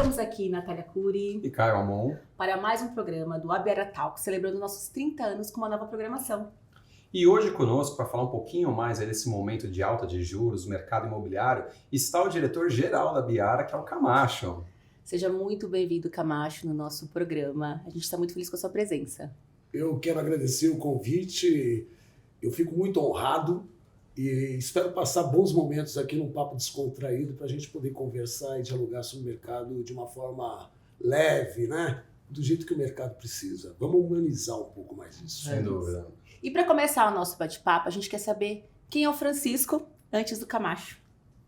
Estamos aqui, Natália Cury e Caio Amon, para mais um programa do Abiara Talk, celebrando nossos 30 anos com uma nova programação. E hoje conosco, para falar um pouquinho mais desse momento de alta de juros, mercado imobiliário, está o diretor-geral da Biara, que é o Camacho. Seja muito bem-vindo, Camacho, no nosso programa. A gente está muito feliz com a sua presença. Eu quero agradecer o convite, eu fico muito honrado e espero passar bons momentos aqui num papo descontraído para a gente poder conversar e dialogar sobre o mercado de uma forma leve, né? Do jeito que o mercado precisa. Vamos humanizar um pouco mais isso. Sem dúvida. E para começar o nosso bate-papo, a gente quer saber quem é o Francisco antes do Camacho.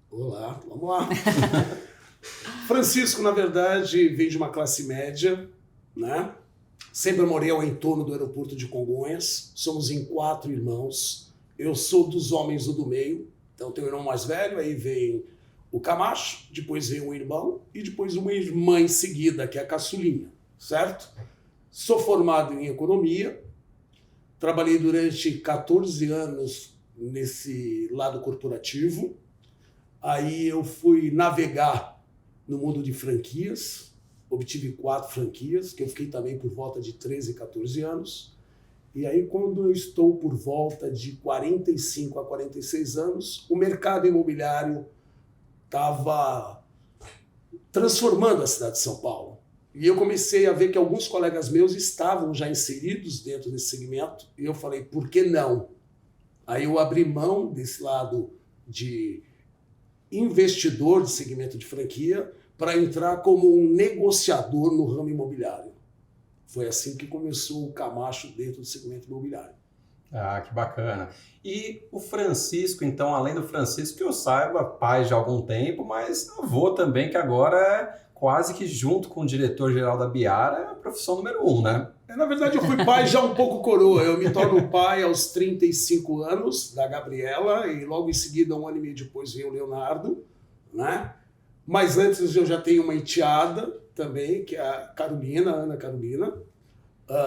Olá, vamos lá. Francisco, na verdade, vem de uma classe média, né? Sempre morei ao entorno do aeroporto de Congonhas. Somos em 4 irmãos. Eu sou dos homens do meio. Então tenho um irmão mais velho, aí vem o Camacho, depois vem um irmão e depois uma irmã em seguida, que é a caçulinha, certo? Sou formado em economia. Trabalhei durante 14 anos nesse lado corporativo. Aí eu fui navegar no mundo de franquias. Obtive 4 franquias, que eu fiquei também por volta de 13, 14 anos. E aí, quando eu estou por volta de 45 a 46 anos, o mercado imobiliário estava transformando a cidade de São Paulo. E eu comecei a ver que alguns colegas meus estavam já inseridos dentro desse segmento. E eu falei, por que não? Aí eu abri mão desse lado de investidor de segmento de franquia para entrar como um negociador no ramo imobiliário. Foi assim que começou o Camacho dentro do segmento imobiliário. Ah, que bacana. E o Francisco, então, além do Francisco, que eu saiba, pai já há algum tempo, mas avô também, que agora é quase que junto com o diretor-geral da Biara, é a profissão número 1, né? Na verdade, eu fui pai já um pouco coroa. Eu me torno pai aos 35 anos da Gabriela e logo em seguida, 1 ano e meio depois, veio o Leonardo, né? Mas antes eu já tenho uma enteada também, que é a Carolina, a Ana Carolina.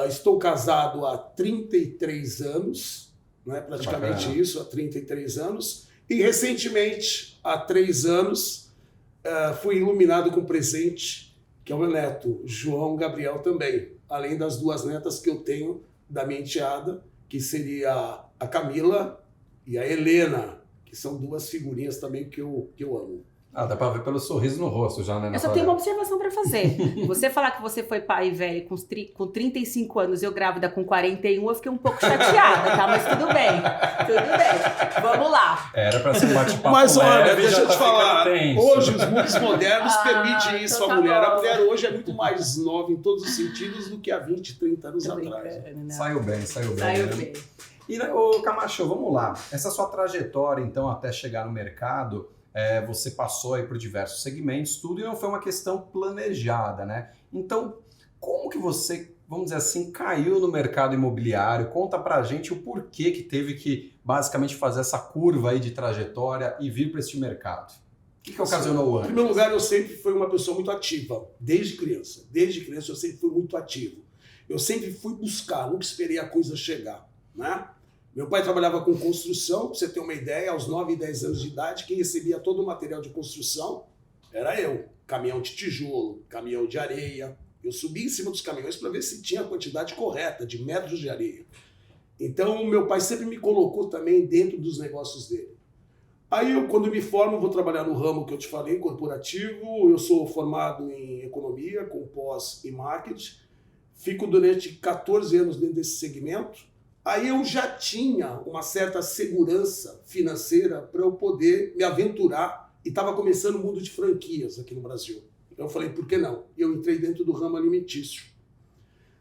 Estou casado há 33 anos, né? Praticamente Bacana. isso, há 33 anos. E recentemente, há 3 anos, fui iluminado com presente, que é o meu neto, João Gabriel também. Além das 2 netas que eu tenho da minha enteada, que seria a Camila e a Helena, que são 2 figurinhas também que eu amo. Ah, dá pra ver pelo sorriso no rosto já, né? Eu só tenho uma observação para fazer. Você falar que você foi pai velho com 35 anos e eu grávida com 41, eu fiquei um pouco chateada, tá? Mas tudo bem, tudo bem. Vamos lá. Era pra ser um bate-papo. Mas olha, leve, deixa eu já te tá falar, ficando tenso. hoje os mundos modernos permitem isso então à tá mulher. bom. A mulher hoje é muito mais nova em todos os sentidos do que há 20, 30 anos Tô atrás. brincando, né? Saiu bem. Saiu né? bem. E, ô Camacho, vamos lá. Essa sua trajetória, então, até chegar no mercado, você passou aí por diversos segmentos, tudo, e não foi uma questão planejada, né? Então, como que você, vamos dizer assim, caiu no mercado imobiliário? Conta pra gente o porquê que teve que, basicamente, fazer essa curva aí de trajetória e vir para este mercado. O que ocasionou Em antes? primeiro lugar, eu sempre fui uma pessoa muito ativa, desde criança. Desde criança eu sempre fui muito ativo. Eu sempre fui buscar, nunca esperei a coisa chegar, né? Meu pai trabalhava com construção, para você ter uma ideia, aos 9 e 10 anos de idade, quem recebia todo o material de construção era eu. Caminhão de tijolo, caminhão de areia. Eu subia em cima dos caminhões para ver se tinha a quantidade correta de metros de areia. Então, meu pai sempre me colocou também dentro dos negócios dele. Aí, quando me formo, vou trabalhar no ramo que eu te falei, corporativo. Eu sou formado em economia, com pós em marketing. Fico durante 14 anos dentro desse segmento. Aí eu já tinha uma certa segurança financeira para eu poder me aventurar e estava começando o mundo de franquias aqui no Brasil. Então eu falei, por que não? Eu entrei dentro do ramo alimentício.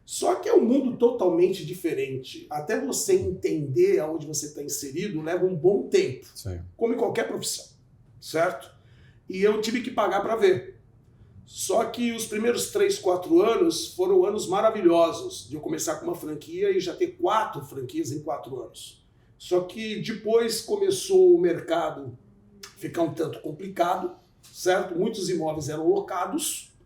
Só que é um mundo totalmente diferente. Até você entender aonde você está inserido leva um bom tempo, Sim. como em qualquer profissão, certo? E eu tive que pagar para ver. Só que os primeiros 3, 4 anos foram anos maravilhosos de eu começar com uma franquia e já ter 4 franquias em 4 anos. Só que depois começou o mercado ficar um tanto complicado, certo? Muitos imóveis eram locados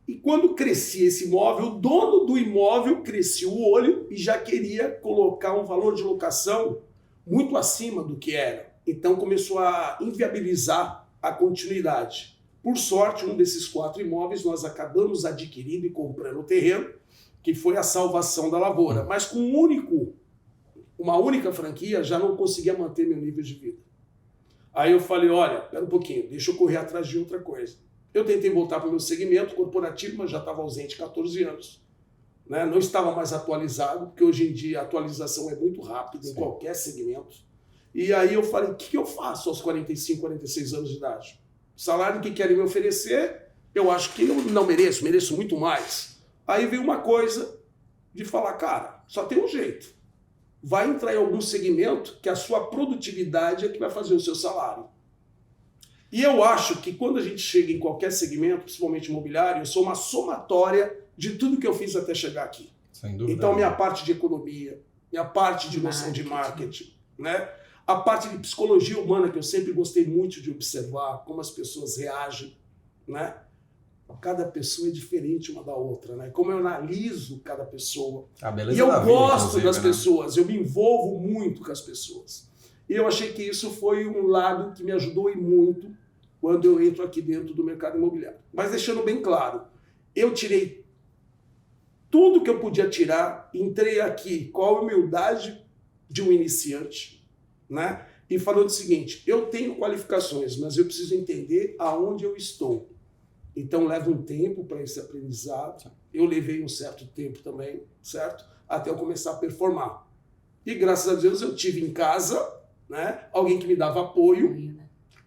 e quando crescia esse imóvel, o dono do imóvel crescia o olho e já queria colocar um valor de locação muito acima do que era. Então começou a inviabilizar a continuidade. Por sorte, um desses 4 imóveis nós acabamos adquirindo e comprando o terreno, que foi a salvação da lavoura. Mas com uma única franquia, já não conseguia manter meu nível de vida. Aí eu falei, olha, espera um pouquinho, deixa eu correr atrás de outra coisa. Eu tentei voltar para o meu segmento corporativo, mas já estava ausente 14 anos. Né? Não estava mais atualizado, porque hoje em dia a atualização é muito rápida em qualquer segmento. E aí eu falei, o que eu faço aos 45, 46 anos de idade? O salário que querem me oferecer, eu acho que eu não mereço muito mais. Aí veio uma coisa de falar, cara, só tem um jeito. Vai entrar em algum segmento que a sua produtividade é que vai fazer o seu salário. E eu acho que quando a gente chega em qualquer segmento, principalmente imobiliário, eu sou uma somatória de tudo que eu fiz até chegar aqui. Sem dúvida. Então, minha parte de economia, minha parte de noção de marketing, né? A parte de psicologia humana, que eu sempre gostei muito de observar, como as pessoas reagem, né? Cada pessoa é diferente uma da outra, né? Como eu analiso cada pessoa. A beleza E eu da vida, gosto das né? pessoas, eu me envolvo muito com as pessoas. E eu achei que isso foi um lado que me ajudou e muito quando eu entro aqui dentro do mercado imobiliário. Mas deixando bem claro, eu tirei tudo que eu podia tirar, entrei aqui com a humildade de um iniciante, né? E falando o seguinte, eu tenho qualificações, mas eu preciso entender aonde eu estou. Então leva um tempo para esse aprendizado. Eu levei um certo tempo também, certo? Até eu começar a performar. E graças a Deus eu tive em casa, né, alguém que me dava apoio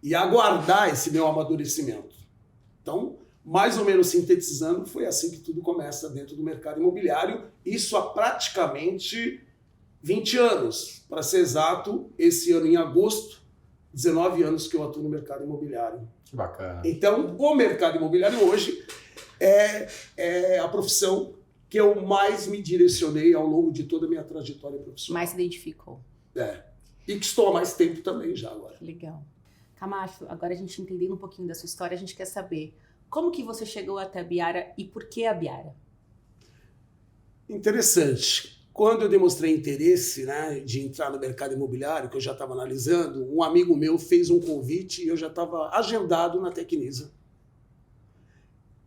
e aguardar esse meu amadurecimento. Então, mais ou menos sintetizando, foi assim que tudo começa dentro do mercado imobiliário. Isso há praticamente 20 anos. Para ser exato, esse ano em agosto, 19 anos que eu atuo no mercado imobiliário. Que bacana. Então, o mercado imobiliário hoje é a profissão que eu mais me direcionei ao longo de toda a minha trajetória profissional. Mais se identificou. E que estou há mais tempo também já agora. Legal. Camacho, agora a gente entendendo um pouquinho da sua história, a gente quer saber como que você chegou até a Biara e por que a Biara? Interessante. Quando eu demonstrei interesse, né, de entrar no mercado imobiliário, que eu já estava analisando, um amigo meu fez um convite e eu já estava agendado na Tecnisa.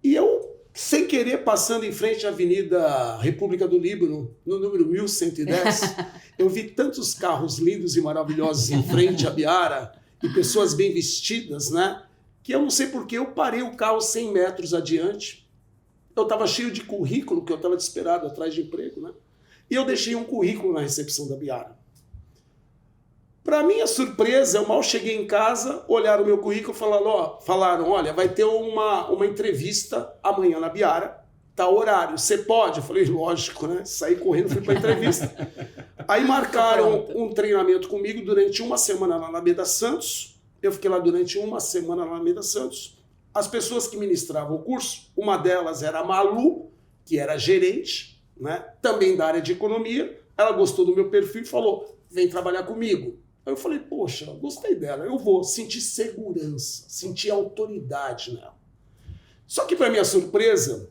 E eu, sem querer, passando em frente à Avenida República do Líbano, no número 1110, eu vi tantos carros lindos e maravilhosos em frente à Biara e pessoas bem vestidas, né, que eu não sei por que eu parei o carro 100 metros adiante. Eu estava cheio de currículo, que eu estava desesperado atrás de emprego, né? E eu deixei um currículo na recepção da Biara. Para minha surpresa, eu mal cheguei em casa, olharam o meu currículo e falaram, olha, vai ter uma entrevista amanhã na Biara, tá horário, você pode? Eu falei, lógico, né? Saí correndo, fui para a entrevista. Aí marcaram um treinamento comigo durante uma semana lá na Alameda Santos. Eu fiquei lá durante uma semana na Alameda Santos. As pessoas que ministravam o curso, uma delas era a Malu, que era gerente, né, também da área de economia. Ela gostou do meu perfil e falou, vem trabalhar comigo. Aí eu falei, poxa, gostei dela, eu vou sentir segurança, sentir autoridade nela. Só que, para minha surpresa,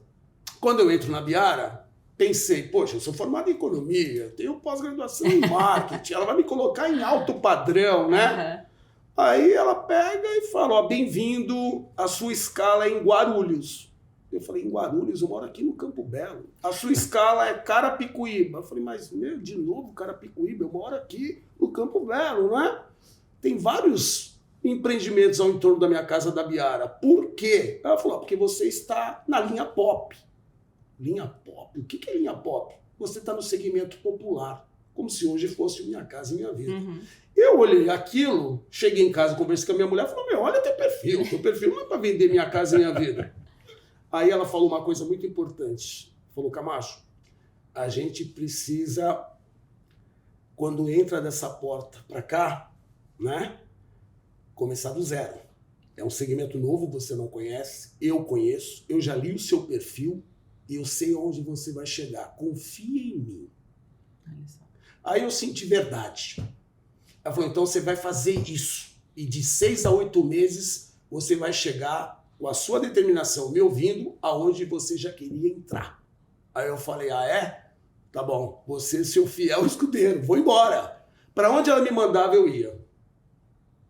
quando eu entro na Biara, pensei, poxa, eu sou formado em economia, tenho pós-graduação em marketing, ela vai me colocar em alto padrão, né? Uhum. Aí ela pega e fala, ó, bem-vindo, a sua escala é em Guarulhos. Eu falei, em Guarulhos? Eu moro aqui no Campo Belo. A sua escala é Carapicuíba. Eu falei, mas, de novo Carapicuíba? Eu moro aqui no Campo Belo, não é? Tem vários empreendimentos ao entorno da minha casa da Biara. Por quê? Ela falou, porque você está na linha pop. Linha pop? O que é linha pop? Você está no segmento popular. Como se hoje fosse Minha Casa Minha Vida. Uhum. Eu olhei aquilo, cheguei em casa, conversei com a minha mulher e falei, olha teu perfil não é para vender Minha Casa Minha Vida. Aí ela falou uma coisa muito importante. Falou, Camacho, a gente precisa, quando entra dessa porta para cá, né, começar do zero. É um segmento novo, você não conhece, eu conheço, eu já li o seu perfil e eu sei onde você vai chegar. Confia em mim. Aí eu senti verdade. Ela falou, então você vai fazer isso. E de 6 a 8 meses você vai chegar com a sua determinação, me ouvindo, aonde você já queria entrar. Aí eu falei, ah, é? Tá bom, você, seu fiel escudeiro, vou embora. Para onde ela me mandava, eu ia.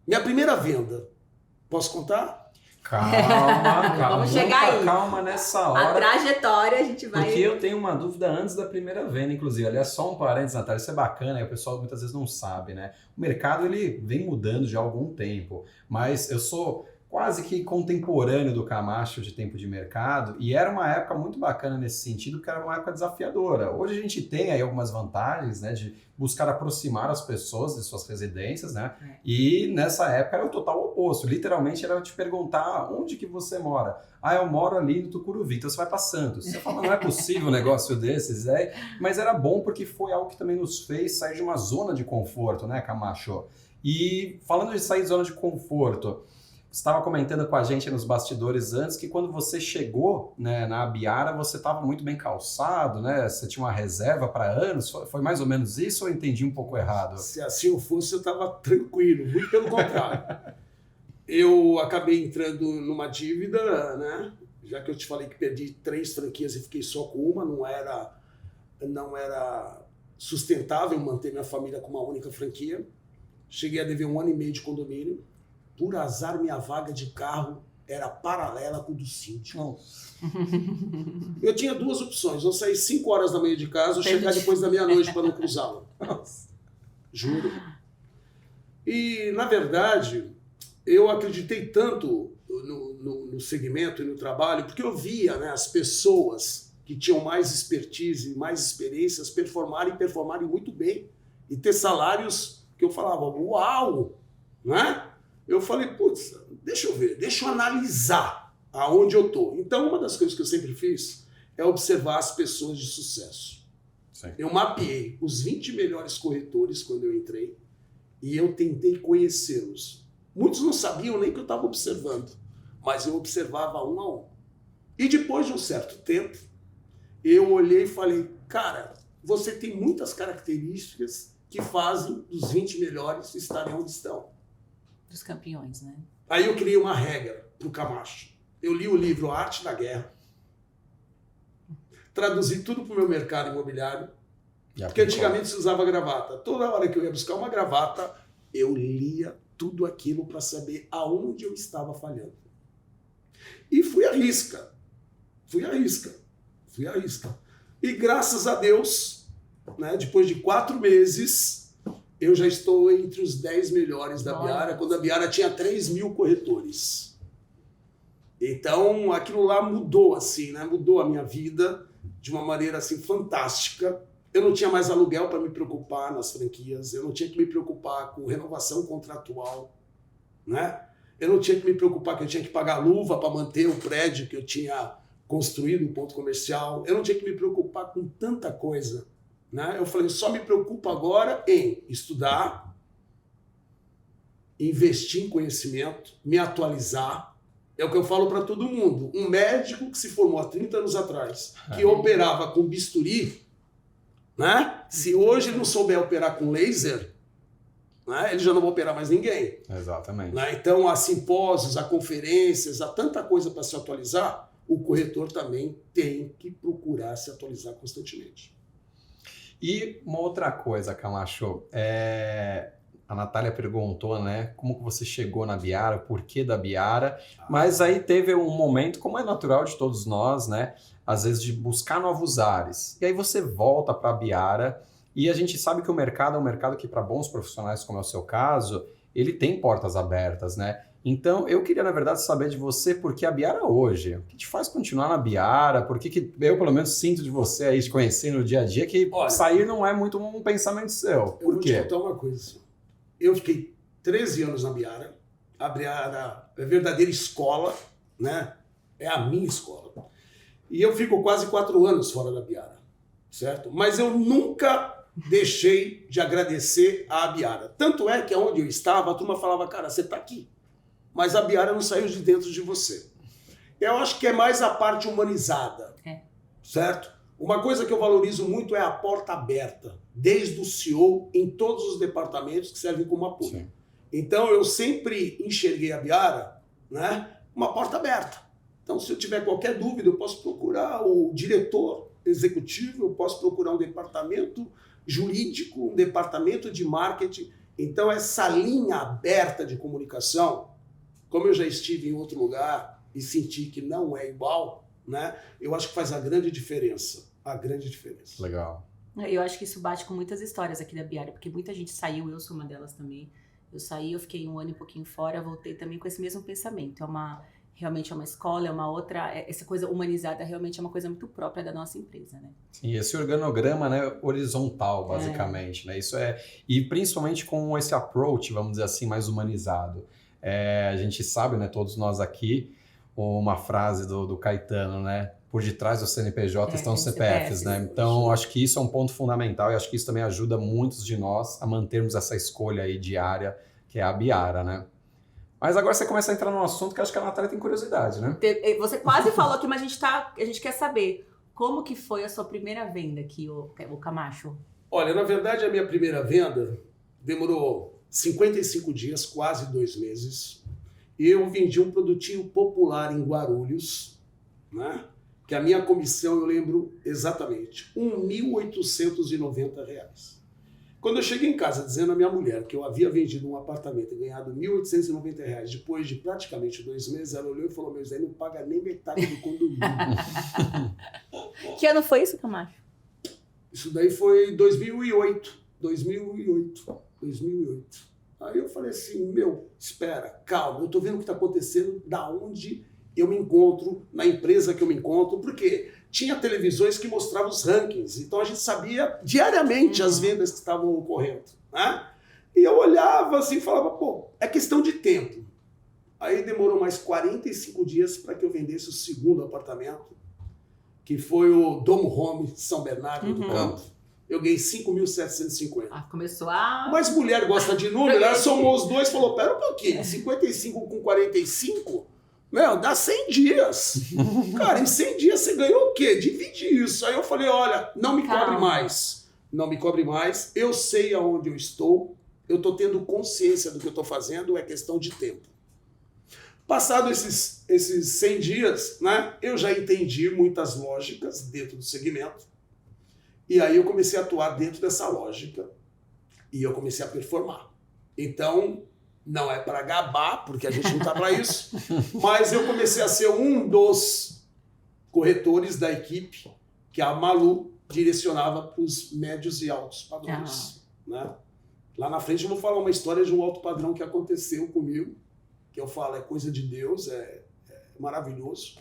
Minha primeira venda, posso contar? Calma, Vamos chegar aí. Calma nessa A hora. trajetória a gente vai... Porque eu tenho uma dúvida antes da primeira venda, inclusive. Aliás, só um parênteses, Natália, isso é bacana, o pessoal muitas vezes não sabe, né? O mercado, ele vem mudando já há algum tempo, mas eu sou quase que contemporâneo do Camacho de tempo de mercado, e era uma época muito bacana nesse sentido, porque era uma época desafiadora. Hoje a gente tem aí algumas vantagens, né, de buscar aproximar as pessoas de suas residências, né, e nessa época era o total oposto, literalmente era te perguntar onde que você mora. Ah, eu moro ali no Tucuruvi, então você vai para Santos. Você fala, não é possível um negócio desses, mas era bom porque foi algo que também nos fez sair de uma zona de conforto, né, Camacho? E falando de sair de zona de conforto, você estava comentando com a gente nos bastidores antes que quando você chegou, né, na Abiara, você estava muito bem calçado, né? Você tinha uma reserva para anos. Foi mais ou menos isso ou eu entendi um pouco errado? Se assim eu fosse, eu estava tranquilo, muito pelo contrário. Eu acabei entrando numa dívida, né? Já que eu te falei que perdi 3 franquias e fiquei só com uma, não era sustentável manter minha família com uma única franquia. Cheguei a dever 1 ano e meio de condomínio. Por azar, minha vaga de carro era paralela com o do síndico. Eu tinha 2 opções. Eu sair 5 horas da manhã de casa ou chegar depois da meia-noite para não cruzá-lo. Juro. E, na verdade, eu acreditei tanto no segmento e no trabalho, porque eu via, né, as pessoas que tinham mais expertise, mais experiências, performarem muito bem e ter salários que eu falava, uau, né? Eu falei, putz, deixa eu ver, deixa eu analisar aonde eu tô. Então, uma das coisas que eu sempre fiz é observar as pessoas de sucesso. Sim. Eu mapeei os 20 melhores corretores quando eu entrei e eu tentei conhecê-los. Muitos não sabiam nem que eu estava observando, mas eu observava um a um. E depois de um certo tempo, eu olhei e falei, cara, você tem muitas características que fazem dos 20 melhores estarem onde estão. Dos campeões, né? Aí eu criei uma regra para o Camacho. Eu li o livro A Arte da Guerra, traduzi tudo para o meu mercado imobiliário, porque antigamente se usava gravata. Toda hora que eu ia buscar uma gravata, eu lia tudo aquilo para saber aonde eu estava falhando. E fui à risca. E graças a Deus, né, depois de 4 meses... eu já estou entre os 10 melhores da Abiara, quando a Abiara tinha 3.000 corretores. Então, aquilo lá mudou, assim, né? Mudou a minha vida de uma maneira, assim, fantástica. Eu não tinha mais aluguel para me preocupar nas franquias, eu não tinha que me preocupar com renovação contratual, né? Eu não tinha que me preocupar que eu tinha que pagar luva para manter o prédio que eu tinha construído, o ponto comercial. Eu não tinha que me preocupar com tanta coisa. Né? Eu falei, só me preocupo agora em estudar, investir em conhecimento, me atualizar. É o que eu falo para todo mundo. Um médico que se formou há 30 anos atrás, que operava com bisturi, né? Se hoje ele não souber operar com laser, né? Ele já não vai operar mais ninguém. Exatamente. Né? Então, há simpósios, há conferências, há tanta coisa para se atualizar, o corretor também tem que procurar se atualizar constantemente. E uma outra coisa, Camacho, a Natália perguntou, né, como que você chegou na Abiara, o porquê da Abiara, mas aí teve um momento, como é natural de todos nós, né, às vezes de buscar novos ares. E aí você volta para a Abiara e a gente sabe que o mercado é um mercado que para bons profissionais, como é o seu caso, ele tem portas abertas, né? Então, eu queria, na verdade, saber de você por que a Abiara hoje. O que te faz continuar na Abiara? Por que eu, pelo menos, sinto de você aí, te conhecendo no dia a dia, que olha, sair não é muito um pensamento seu. Por quê? Eu vou te contar uma coisa. Eu fiquei 13 anos na Abiara. A Abiara é a verdadeira escola, né? É a minha escola. E eu fico quase 4 anos fora da Abiara, certo? Mas eu nunca deixei de agradecer a Abiara. Tanto é que onde eu estava, a turma falava, cara, você está aqui. Mas a Abiara não saiu de dentro de você. Eu acho que é mais a parte humanizada, certo? Uma coisa que eu valorizo muito é a porta aberta, desde o CEO em todos os departamentos que servem como apoio. Sim. Então eu sempre enxerguei a Abiara, né, uma porta aberta. Então se eu tiver qualquer dúvida, eu posso procurar o diretor executivo, eu posso procurar um departamento jurídico, um departamento de marketing. Então essa linha aberta de comunicação como eu já estive em outro lugar e senti que não é igual, né? Eu acho que faz a grande diferença. A grande diferença. Legal. Eu acho que isso bate com muitas histórias aqui da Biara, porque muita gente saiu, eu sou uma delas também. Eu saí, eu fiquei 1 ano e pouquinho fora, voltei também com esse mesmo pensamento. Realmente é uma escola, é uma outra... Essa coisa humanizada realmente é uma coisa muito própria da nossa empresa, né? E esse organograma, né, horizontal, basicamente, né? Isso e principalmente com esse approach, vamos dizer assim, mais humanizado. A gente sabe, né, todos nós aqui, uma frase do Caetano, né? Por detrás do CNPJ estão os CPFs, né? Então, acho que isso é um ponto fundamental e acho que isso também ajuda muitos de nós a mantermos essa escolha aí diária, que é a Biara, né? Mas agora você começa a entrar num assunto que acho que a Natália tem curiosidade, né? Você quase falou aqui, mas a gente quer saber como que foi a sua primeira venda aqui, o Camacho? Olha, na verdade, a minha primeira venda demorou 55 dias, quase 2 meses. E eu vendi um produtinho popular em Guarulhos, né? Que a minha comissão, eu lembro exatamente, R$ 1.890. Quando eu cheguei em casa dizendo à minha mulher que eu havia vendido um apartamento e ganhado R$ 1.890 depois de praticamente 2 meses, ela olhou e falou, meu Zé, não paga nem metade do condomínio. Que ano foi isso, Camacho? Isso daí foi 2008. Aí eu falei assim, espera, calma, eu tô vendo o que tá acontecendo, da onde eu me encontro, na empresa que eu me encontro, porque tinha televisões que mostravam os rankings, então a gente sabia diariamente as vendas que estavam ocorrendo, né? E eu olhava assim e falava, é questão de tempo. Aí demorou mais 45 dias para que eu vendesse o segundo apartamento, que foi o Domo Home São Bernardo do Campo. Eu ganhei 5.750. Começou a... Mas mulher gosta de número, ela somou os dois e falou, pera um pouquinho, 55 com 45... dá 100 dias. Cara, em 100 dias você ganhou o quê? Divide isso. Aí eu falei, olha, não me cobre mais. Não me cobre mais. Eu sei aonde eu estou. Eu estou tendo consciência do que eu estou fazendo. É questão de tempo. Passado esses 100 dias, né, eu já entendi muitas lógicas dentro do segmento. E aí eu comecei a atuar dentro dessa lógica. E eu comecei a performar. Então... não é para gabar, porque a gente não está para isso, mas eu comecei a ser um dos corretores da equipe que a Malu direcionava para os médios e altos padrões. Né? Lá na frente eu vou falar uma história de um alto padrão que aconteceu comigo, que eu falo, é coisa de Deus, é maravilhoso.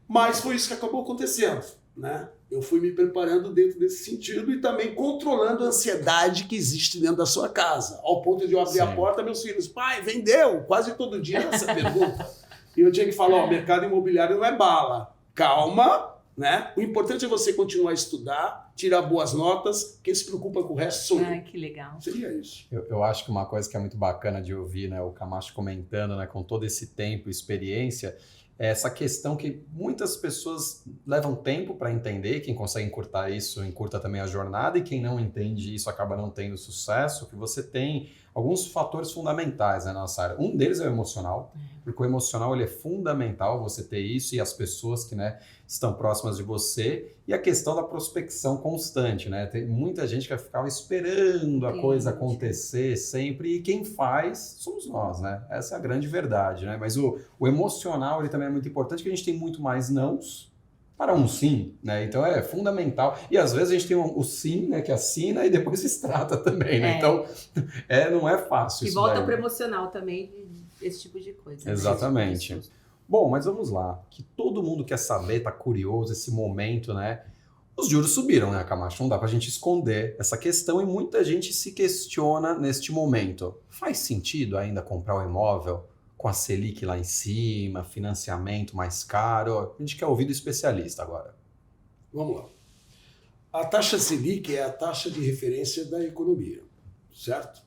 Mas foi isso que acabou acontecendo. Né? Eu fui me preparando dentro desse sentido e também controlando a ansiedade que existe dentro da sua casa. Ao ponto de eu abrir a porta, meus filhos, pai, vendeu? Quase todo dia essa pergunta. E eu tinha que falar, o mercado imobiliário não é bala. Calma, né? O importante é você continuar a estudar, tirar boas notas, quem se preocupa com o resto sou eu. Ai, que legal. Seria isso. Eu acho que uma coisa que é muito bacana de ouvir, né, o Camacho comentando, né, com todo esse tempo e experiência, essa questão que muitas pessoas levam tempo para entender, quem consegue encurtar isso, encurta também a jornada, e quem não entende isso acaba não tendo sucesso, que você tem alguns fatores fundamentais na nossa área. Um deles é o emocional, porque o emocional ele é fundamental você ter isso e as pessoas que, né, estão próximas de você, e a questão da prospecção constante, né? Tem muita gente que ficava esperando a coisa acontecer sempre, e quem faz somos nós, né? Essa é a grande verdade, né? Mas o emocional ele também é muito importante, porque a gente tem muito mais nãos para um sim, né? Então é fundamental. E às vezes a gente tem o sim, né, que assina e depois se extrata também, né? Então não é fácil que isso volta daí. para o emocional também, esse tipo de coisa. Exatamente. Né? Bom, mas vamos lá, que todo mundo quer saber, tá curioso, esse momento, né? Os juros subiram, né, Camacho? Não dá pra gente esconder essa questão e muita gente se questiona neste momento. Faz sentido ainda comprar um imóvel com a Selic lá em cima, financiamento mais caro? A gente quer ouvir do especialista agora. Vamos lá. A taxa Selic é a taxa de referência da economia, certo?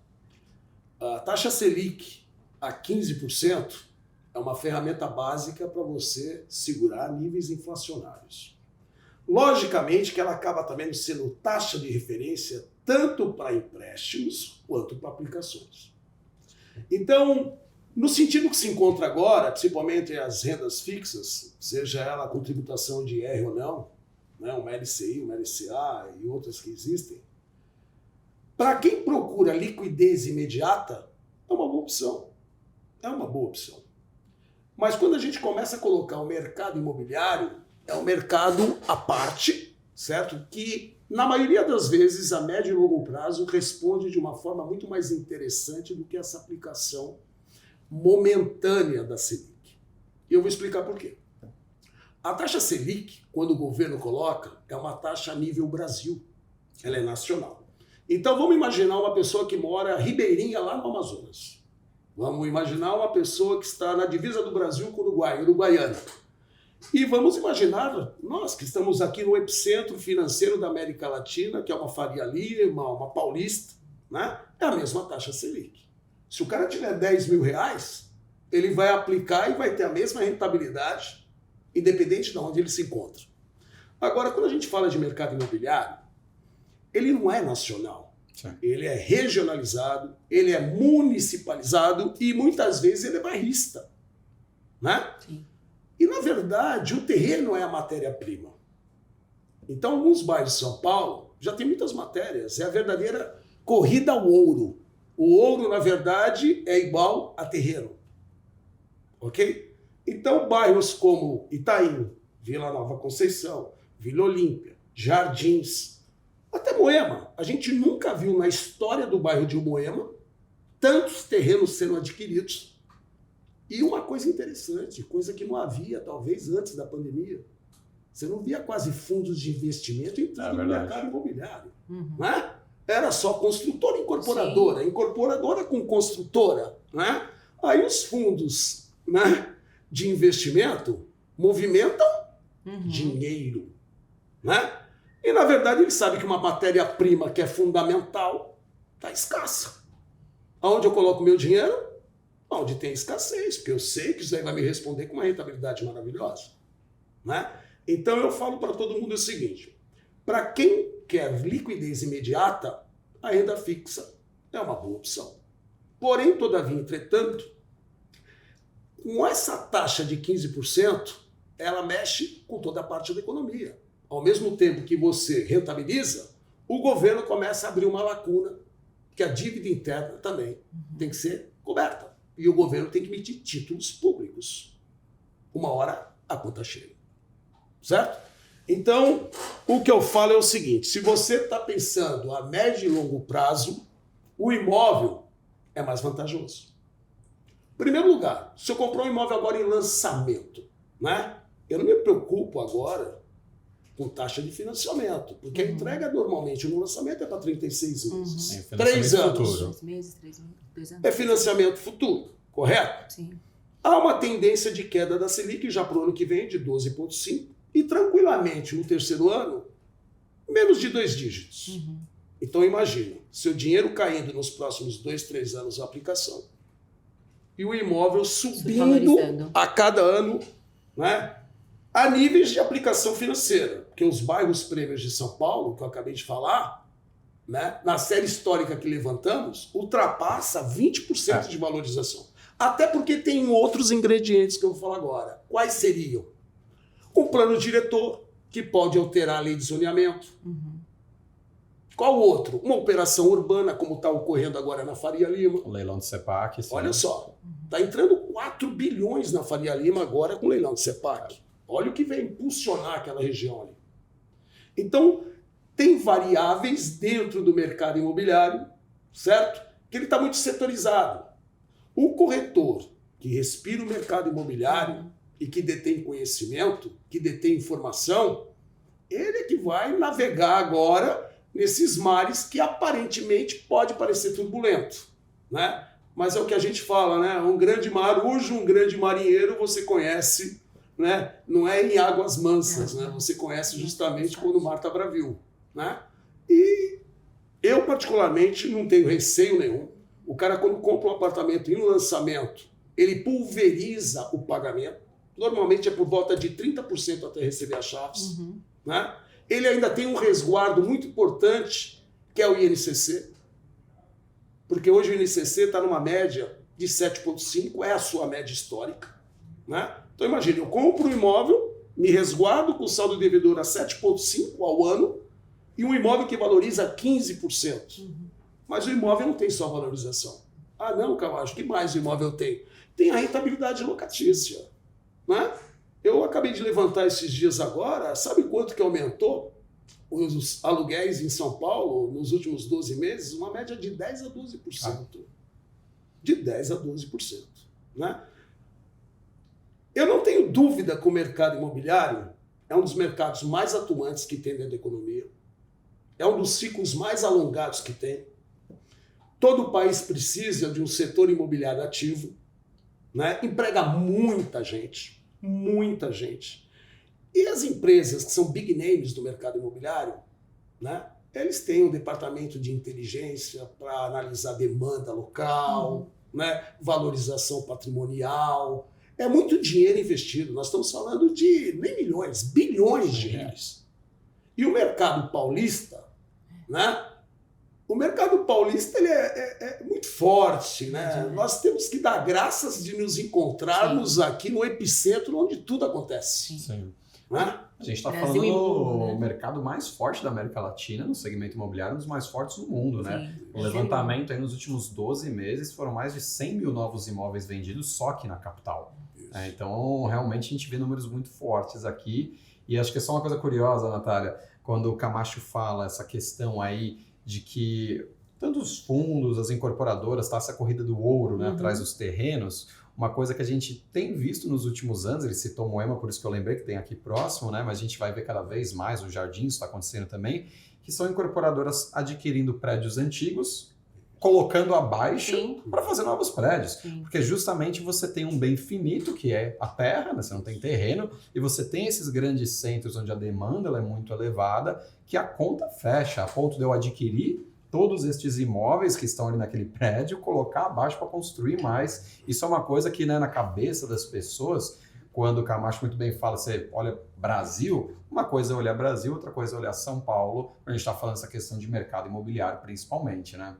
A taxa Selic a 15% é uma ferramenta básica para você segurar níveis inflacionários. Logicamente que ela acaba também sendo taxa de referência tanto para empréstimos quanto para aplicações. Então, no sentido que se encontra agora, principalmente as rendas fixas, seja ela com tributação de IR ou não, né, uma LCI, uma LCA e outras que existem, para quem procura liquidez imediata, é uma boa opção. É uma boa opção. Mas quando a gente começa a colocar o mercado imobiliário, é um mercado à parte, certo? Que, na maioria das vezes, a médio e longo prazo responde de uma forma muito mais interessante do que essa aplicação momentânea da Selic. E eu vou explicar por quê. A taxa Selic, quando o governo coloca, é uma taxa a nível Brasil. Ela é nacional. Então vamos imaginar uma pessoa que mora ribeirinha lá no Amazonas. Vamos imaginar uma pessoa que está na divisa do Brasil com o Uruguai, uruguaiana. E vamos imaginar nós que estamos aqui no epicentro financeiro da América Latina, que é uma Faria Lima, uma Paulista, né? É a mesma taxa Selic. Se o cara tiver 10 mil reais, ele vai aplicar e vai ter a mesma rentabilidade, independente de onde ele se encontra. Agora, quando a gente fala de mercado imobiliário, ele não é nacional. Sim. Ele é regionalizado, ele é municipalizado e muitas vezes ele é bairrista, né? Sim. E, na verdade, o terreno é a matéria-prima. Então, alguns bairros de São Paulo já tem muitas matérias. É a verdadeira corrida ao ouro. O ouro, na verdade, é igual a terreno. Ok? Então, bairros como Itaim, Vila Nova Conceição, Vila Olímpia, Jardins, até Moema. A gente nunca viu na história do bairro de Moema tantos terrenos sendo adquiridos. E uma coisa interessante, coisa que não havia talvez antes da pandemia, você não via quase fundos de investimento entrando no mercado imobiliário. Né? Era só construtora e incorporadora, incorporadora com construtora. Né? Aí os fundos, né, de investimento movimentam dinheiro. Né? E na verdade ele sabe que uma matéria-prima que é fundamental está escassa. Aonde eu coloco meu dinheiro? Onde tem escassez, porque eu sei que isso aí vai me responder com uma rentabilidade maravilhosa. Né? Então eu falo para todo mundo o seguinte, para quem quer liquidez imediata, a renda fixa é uma boa opção. Porém, todavia, entretanto, com essa taxa de 15%, ela mexe com toda a parte da economia. Ao mesmo tempo que você rentabiliza, o governo começa a abrir uma lacuna, que a dívida interna também tem que ser coberta. E o governo tem que emitir títulos públicos. Uma hora a conta chega. Certo? Então, o que eu falo é o seguinte, se você está pensando a médio e longo prazo, o imóvel é mais vantajoso. Em primeiro lugar, se eu comprar um imóvel agora em lançamento, né? Eu não me preocupo agora com taxa de financiamento, porque a entrega normalmente no lançamento é para 36 meses. 3 anos. 2 meses, 3 meses, 2 anos. É financiamento futuro, correto? Sim. Há uma tendência de queda da Selic já para o ano que vem de 12,5% e tranquilamente no terceiro ano, menos de 2 dígitos. Então imagina, seu dinheiro caindo nos próximos 2, 3 anos a aplicação e o imóvel subindo a cada ano, né, a níveis de aplicação financeira. Porque os bairros prêmios de São Paulo, que eu acabei de falar, né, na série histórica que levantamos, ultrapassa 20% de valorização. Até porque tem outros ingredientes que eu vou falar agora. Quais seriam? Um plano diretor, que pode alterar a lei de zoneamento. Qual outro? Uma operação urbana, como está ocorrendo agora na Faria Lima. O leilão do CEPAC. Sim. Olha só, está entrando 4 bilhões na Faria Lima agora com o leilão do CEPAC. Olha o que vem impulsionar aquela região ali. Então, tem variáveis dentro do mercado imobiliário, certo? Que ele está muito setorizado. O corretor que respira o mercado imobiliário e que detém conhecimento, que detém informação, ele é que vai navegar agora nesses mares que aparentemente pode parecer turbulento, né? Mas é o que a gente fala, né? Um grande marujo, um grande marinheiro, você conhece, né? Não é em águas mansas, né? Você conhece justamente quando o mar está bravio, né? E eu, particularmente, não tenho receio nenhum. O cara, quando compra um apartamento em um lançamento, ele pulveriza o pagamento. Normalmente é por volta de 30% até receber as chaves. Né? Ele ainda tem um resguardo muito importante, que é o INCC. Porque hoje o INCC está numa média de 7,5%, é a sua média histórica. Né? Então imagine, eu compro um imóvel, me resguardo com saldo devedor a 7,5% ao ano, e um imóvel que valoriza 15%. Mas o imóvel não tem só valorização. Ah, não, Camacho, o que mais o imóvel tem? tem a rentabilidade locatícia, né? Eu acabei de levantar esses dias agora, sabe quanto que aumentou os aluguéis em São Paulo nos últimos 12 meses? Uma média de 10% a 12%. De 10% a 12%. Né? Eu não tenho dúvida que o mercado imobiliário é um dos mercados mais atuantes que tem dentro da economia. É um dos ciclos mais alongados que tem. Todo país precisa de um setor imobiliário ativo, né? Emprega muita gente. Muita gente. E as empresas que são big names do mercado imobiliário, né, eles têm um departamento de inteligência para analisar demanda local, né, valorização patrimonial. É muito dinheiro investido. Nós estamos falando de nem milhões, bilhões de reais. E o mercado paulista, né? O mercado paulista ele é muito forte, né? Nós temos que dar graças de nos encontrarmos aqui no epicentro onde tudo acontece. Sim. Né? A gente está Brasil falando e mundo, do né? mercado mais forte da América Latina, no segmento imobiliário, um dos mais fortes do mundo, né? Sim. O levantamento aí nos últimos 12 meses foram mais de 100 mil novos imóveis vendidos só aqui na capital. Então, realmente, a gente vê números muito fortes aqui. E acho que é só uma coisa curiosa, Natália, quando o Camacho fala essa questão aí de que tanto os fundos, as incorporadoras, tá essa corrida do ouro, né, atrás dos terrenos, uma coisa que a gente tem visto nos últimos anos, ele citou Moema, por isso que eu lembrei que tem aqui próximo, né, mas a gente vai ver cada vez mais, o Jardim está acontecendo também, que são incorporadoras adquirindo prédios antigos, colocando abaixo para fazer novos prédios. Sim. Porque justamente você tem um bem finito, que é a terra, né? Você não tem terreno, e você tem esses grandes centros onde a demanda ela é muito elevada, que a conta fecha, a ponto de eu adquirir todos estes imóveis que estão ali naquele prédio, colocar abaixo para construir mais. Isso é uma coisa que, né, na cabeça das pessoas, quando o Camacho muito bem fala, você olha Brasil, uma coisa é olhar Brasil, outra coisa é olhar São Paulo, a gente está falando essa questão de mercado imobiliário principalmente, né?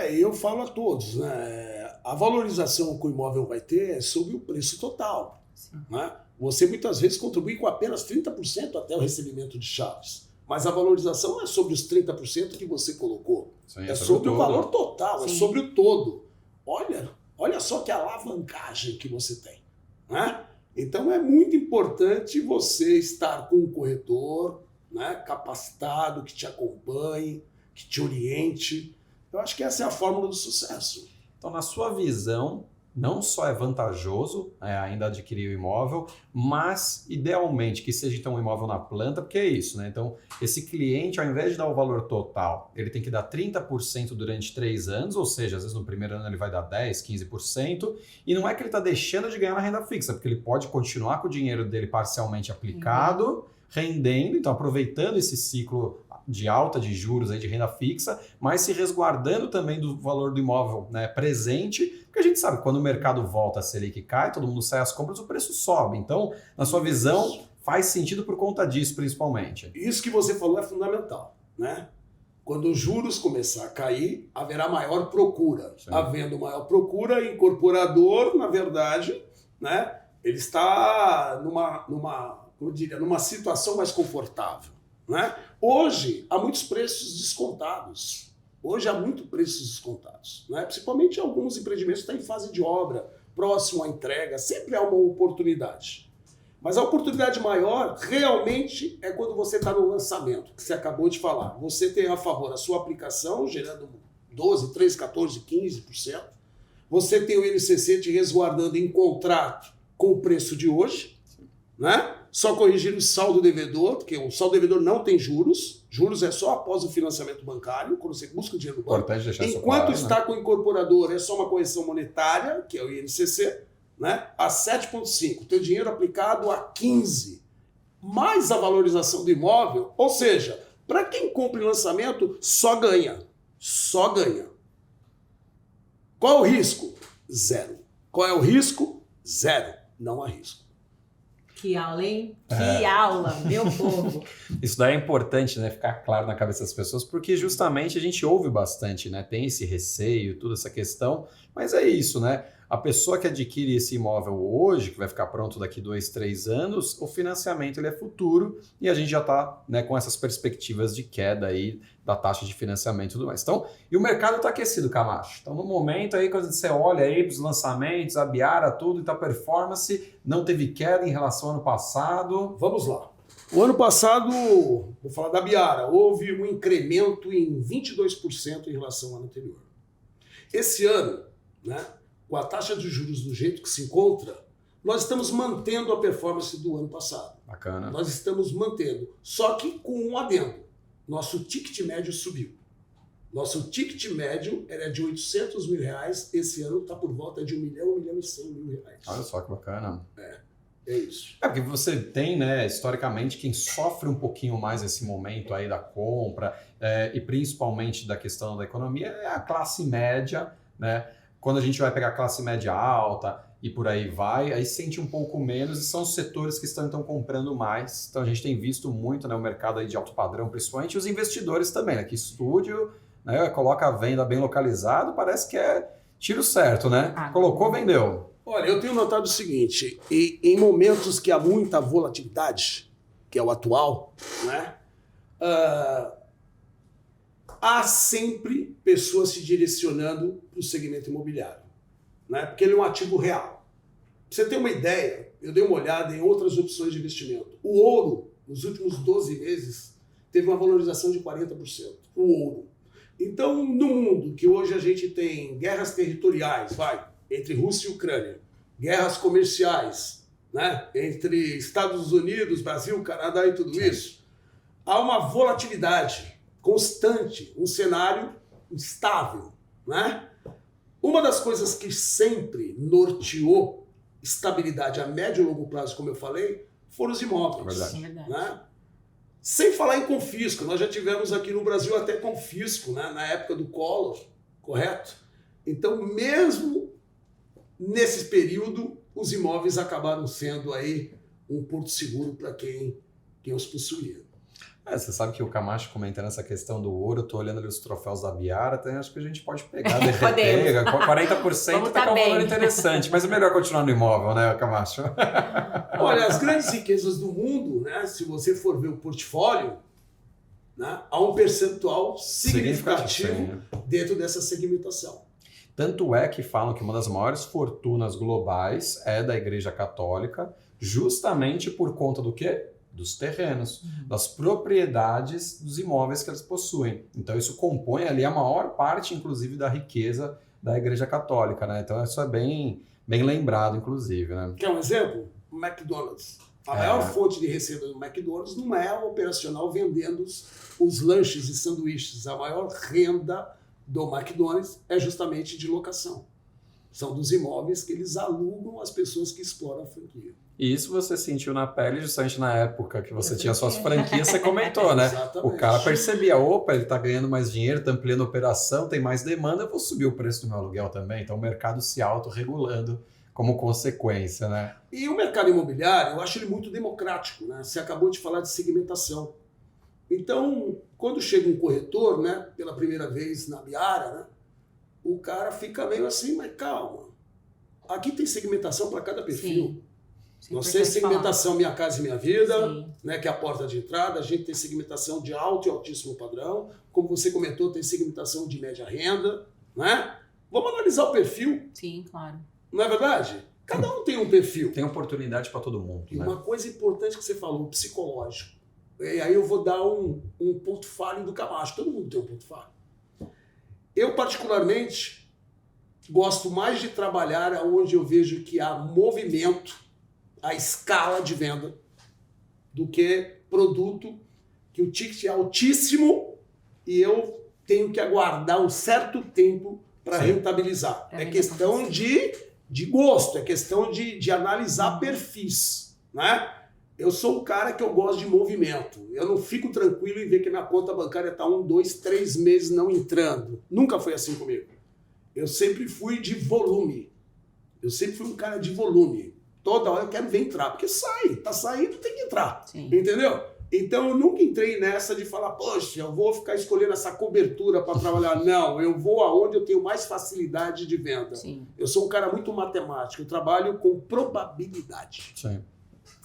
Eu falo a todos, né? A valorização que o imóvel vai ter é sobre o preço total. Né? Você muitas vezes contribui com apenas 30% até o recebimento de chaves. Mas a valorização não é sobre os 30% que você colocou. Sim, é sobre o valor total, Sim. é sobre o todo. Olha só que alavancagem que você tem. Né? Então é muito importante você estar com um corretor, né, capacitado, que te acompanhe, que te oriente. Eu acho que essa é a fórmula do sucesso. Então, na sua visão, não só é vantajoso ainda adquirir o imóvel, mas, idealmente, que seja então um imóvel na planta, porque é isso, né? Então, esse cliente, ao invés de dar o valor total, ele tem que dar 30% durante 3 anos, ou seja, às vezes no primeiro ano ele vai dar 10%, 15%, e não é que ele está deixando de ganhar na renda fixa, porque ele pode continuar com o dinheiro dele parcialmente aplicado, rendendo, então aproveitando esse ciclo de alta de juros aí de renda fixa, mas se resguardando também do valor do imóvel, né, presente, porque a gente sabe que quando o mercado volta, a Selic cai, todo mundo sai às compras, o preço sobe. Então, na sua visão, faz sentido por conta disso, principalmente. Isso que você falou é fundamental, né? Quando os juros começar a cair, haverá maior procura. Sim. Havendo maior procura, incorporador, na verdade, né, ele está numa situação mais confortável. Né? Hoje, há muitos preços descontados. Né? Principalmente alguns empreendimentos que estão em fase de obra, próximo à entrega. Sempre há uma oportunidade. Mas a oportunidade maior, realmente, é quando você está no lançamento, que você acabou de falar. Você tem a favor a sua aplicação, gerando 12%, 13%, 14%, 15%. Você tem o INCC te resguardando em contrato com o preço de hoje, né? Só corrigir o saldo devedor, porque o saldo devedor não tem juros. Juros é só após o financiamento bancário, quando você busca o dinheiro do banco. Importante deixar isso Enquanto claro, está né? com o incorporador, é só uma correção monetária, que é o INCC, né? A 7,5%. Teu dinheiro aplicado a 15%. Mais a valorização do imóvel, ou seja, para quem compra em lançamento, só ganha. Só ganha. Qual é o risco? Zero. Qual é o risco? Zero. Não há risco. Que aula, hein? Que aula, meu povo. Isso daí é importante, né, ficar claro na cabeça das pessoas, porque justamente a gente ouve bastante, né, tem esse receio, toda essa questão, mas é isso, né? a pessoa que adquire esse imóvel hoje, que vai ficar pronto daqui 2, 3 anos, o financiamento ele é futuro e a gente já está, né, com essas perspectivas de queda aí da taxa de financiamento e tudo mais. Então, e o mercado está aquecido, Camacho. Então, no momento aí, quando você olha aí para os lançamentos, a Biara, tudo, então a performance não teve queda em relação ao ano passado. Vamos lá. O ano passado, vou falar da Biara, houve um incremento em 22% em relação ao ano anterior. Esse ano, né, com a taxa de juros do jeito que se encontra, nós estamos mantendo a performance do ano passado. Bacana. Nós estamos mantendo, só que com um adendo. Nosso ticket médio subiu. Nosso ticket médio era de R$800 mil, esse ano está por volta de 1 milhão, 1 milhão e 100 mil reais. Olha só que bacana. É isso. É porque você tem, né, historicamente, quem sofre um pouquinho mais esse momento aí da compra e principalmente da questão da economia é a classe média, né? Quando a gente vai pegar a classe média alta e por aí vai, aí sente um pouco menos e são os setores que estão então comprando mais. Então a gente tem visto muito, né, o mercado aí de alto padrão, principalmente os investidores também, né? Que estúdio, né, coloca a venda bem localizado, parece que é tiro certo, né? Colocou, vendeu. Olha, eu tenho notado o seguinte, em momentos que há muita volatilidade, que é o atual, né, há sempre pessoas se direcionando para o segmento imobiliário, né, porque ele é um ativo real. Pra você ter uma ideia, eu dei uma olhada em outras opções de investimento. O ouro, nos últimos 12 meses, teve uma valorização de 40%. O ouro. Então, no mundo que hoje a gente tem guerras territoriais, entre Rússia e Ucrânia, guerras comerciais, né, entre Estados Unidos, Brasil, Canadá e tudo isso, há uma volatilidade constante, um cenário instável, né? Uma das coisas que sempre norteou estabilidade a médio e longo prazo, como eu falei, foram os imóveis. É verdade. Né? Sem falar em confisco, nós já tivemos aqui no Brasil até confisco, né, na época do Collor, correto? Então, mesmo nesse período, os imóveis acabaram sendo aí um porto seguro para quem os possuía. Você sabe que o Camacho comentando essa questão do ouro, eu tô olhando ali os troféus da Biara, então acho que a gente pode pegar, derreter, 40% tá com um valor interessante, mas é melhor continuar no imóvel, né, Camacho? Olha, as grandes riquezas do mundo, né, se você for ver o portfólio, né, há um percentual significativo dentro dessa segmentação. Tanto é que falam que uma das maiores fortunas globais é da Igreja Católica, justamente por conta do quê? Dos terrenos, das propriedades dos imóveis que eles possuem. Então isso compõe ali a maior parte, inclusive, da riqueza da Igreja Católica, né? Então isso é bem lembrado, inclusive, né? Quer um exemplo? O McDonald's. A maior fonte de receita do McDonald's não é o operacional vendendo os lanches e sanduíches. A maior renda do McDonald's é justamente de locação. São dos imóveis que eles alugam às pessoas que exploram a franquia. E isso você sentiu na pele justamente na época que você tinha suas franquias, você comentou, né? Exatamente. O cara percebia, opa, ele tá ganhando mais dinheiro, tá ampliando a operação, tem mais demanda, eu vou subir o preço do meu aluguel também. Então o mercado se autorregulando como consequência, né? E o mercado imobiliário, eu acho ele muito democrático, né? Você acabou de falar de segmentação. Então, quando chega um corretor, né, pela primeira vez na Biara, né, o cara fica meio assim, mas calma. Aqui tem segmentação para cada perfil. Sim. Nós temos segmentação Minha Casa e Minha Vida, né, que é a porta de entrada. A gente tem segmentação de alto e altíssimo padrão. Como você comentou, tem segmentação de média renda, né? Vamos analisar o perfil. Sim, claro. Não é verdade? Cada um tem um perfil. Tem oportunidade para todo mundo, E né? uma coisa importante que você falou, o psicológico. E aí eu vou dar um ponto falho do Camacho. Todo mundo tem um ponto falho. Eu, particularmente, gosto mais de trabalhar onde eu vejo que há movimento, a escala de venda, do que produto que o ticket é altíssimo e eu tenho que aguardar um certo tempo para rentabilizar. É questão de gosto, é questão de analisar perfis, né? Eu sou um cara que eu gosto de movimento. Eu não fico tranquilo em ver que minha conta bancária está 1, 2, 3 meses não entrando. Nunca foi assim comigo. Eu sempre fui de volume. Eu sempre fui um cara de volume. Toda hora eu quero ver entrar, porque sai. Tá saindo, tem que entrar. Sim. Entendeu? Então eu nunca entrei nessa de falar, poxa, eu vou ficar escolhendo essa cobertura para trabalhar. Não, eu vou aonde eu tenho mais facilidade de venda. Sim. Eu sou um cara muito matemático, eu trabalho com probabilidade. Sim.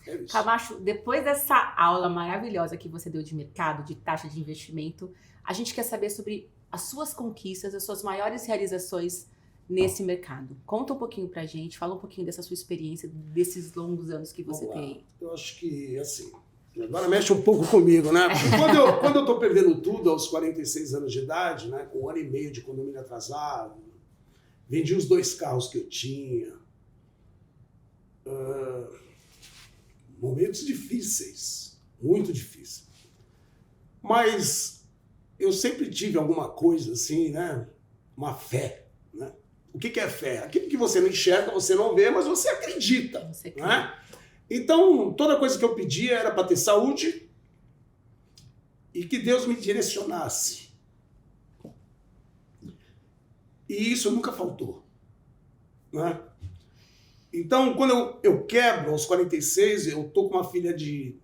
É isso. Camacho, depois dessa aula maravilhosa que você deu de mercado, de taxa de investimento, a gente quer saber sobre as suas conquistas, as suas maiores realizações nesse mercado. Conta um pouquinho pra gente, fala um pouquinho dessa sua experiência, desses longos anos que você tem. Eu acho que, assim, agora mexe um pouco comigo, né? Porque quando eu tô perdendo tudo aos 46 anos de idade, né? Com 1 ano e meio de condomínio atrasado, vendi os 2 carros que eu tinha. Momentos difíceis, muito difíceis. Mas eu sempre tive alguma coisa assim, né? Uma fé, né? O que é fé? Aquilo que você não enxerga, você não vê, mas você acredita, Você né? Então, toda coisa que eu pedia era para ter saúde e que Deus me direcionasse. E isso nunca faltou, né? Então, quando eu quebro aos 46, eu tô com uma filha de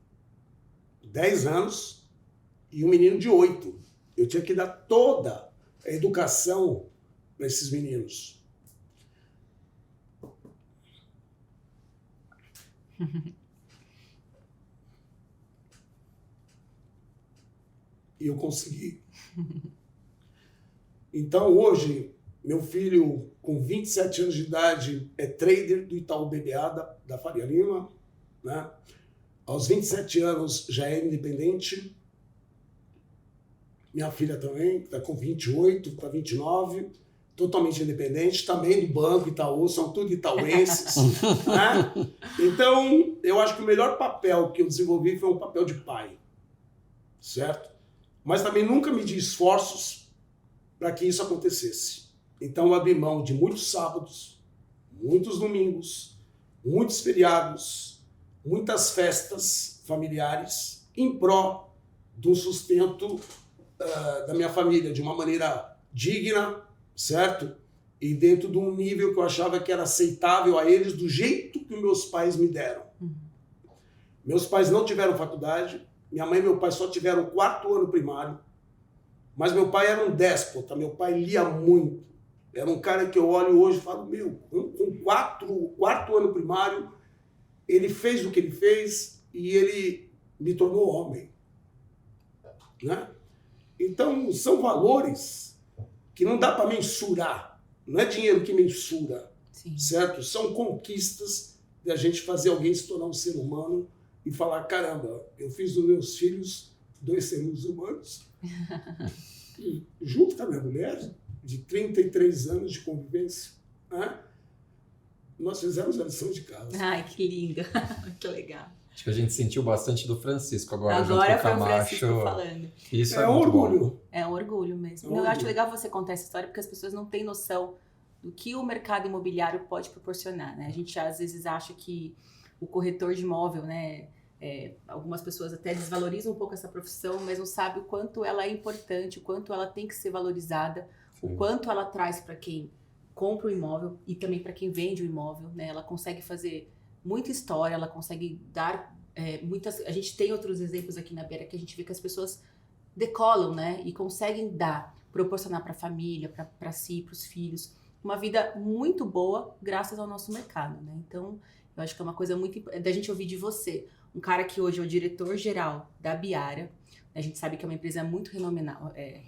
10 anos e um menino de 8. Eu tinha que dar toda a educação para esses meninos. E eu consegui. Então, hoje, meu filho, com 27 anos de idade, é trader do Itaú BBA, da Faria Lima, né? Aos 27 anos, já é independente. Minha filha também, está com 28 para 29, totalmente independente, também do Banco Itaú, são tudo itauenses. Né? Então, eu acho que o melhor papel que eu desenvolvi foi um papel de pai, certo? Mas também nunca medi esforços para que isso acontecesse. Então, eu abri mão de muitos sábados, muitos domingos, muitos feriados, muitas festas familiares em pró do sustento da minha família de uma maneira digna, certo? E dentro de um nível que eu achava que era aceitável a eles, do jeito que meus pais me deram. Meus pais não tiveram faculdade, minha mãe e meu pai só tiveram o 4º ano primário, mas meu pai era um déspota, meu pai lia muito. Era um cara que eu olho hoje e falo, meu, com 4º ano primário, ele fez o que ele fez e ele me tornou homem, né? Então, são valores que não dá para mensurar. Não é dinheiro que mensura, Sim. certo? São conquistas de a gente fazer alguém se tornar um ser humano e falar, caramba, eu fiz dos meus filhos 2 seres humanos. E, junto com a minha mulher, de 33 anos de convivência, né? Nós fizemos a lição de casa. Ai, que linda. Que legal. Acho que a gente sentiu bastante do Francisco agora junto Agora com o foi o Camacho. Francisco falando. Isso É é um muito orgulho. bom. É um orgulho mesmo. É um Eu acho orgulho. legal você contar essa história porque as pessoas não têm noção do que o mercado imobiliário pode proporcionar, né? A gente às vezes acha que o corretor de imóvel, né? Algumas pessoas até desvalorizam um pouco essa profissão, mas não sabem o quanto ela é importante, o quanto ela tem que ser valorizada, Sim. o quanto ela traz para quem compra o imóvel e também para quem vende o imóvel, né? Ela consegue fazer muita história, ela consegue dar muitas... A gente tem outros exemplos aqui na Beira que a gente vê que as pessoas decolam, né? E conseguem proporcionar para a família, para si, para os filhos, uma vida muito boa graças ao nosso mercado, né? Então, eu acho que é uma coisa muito da gente ouvir de você. Um cara que hoje é o diretor-geral da Biara, a gente sabe que é uma empresa muito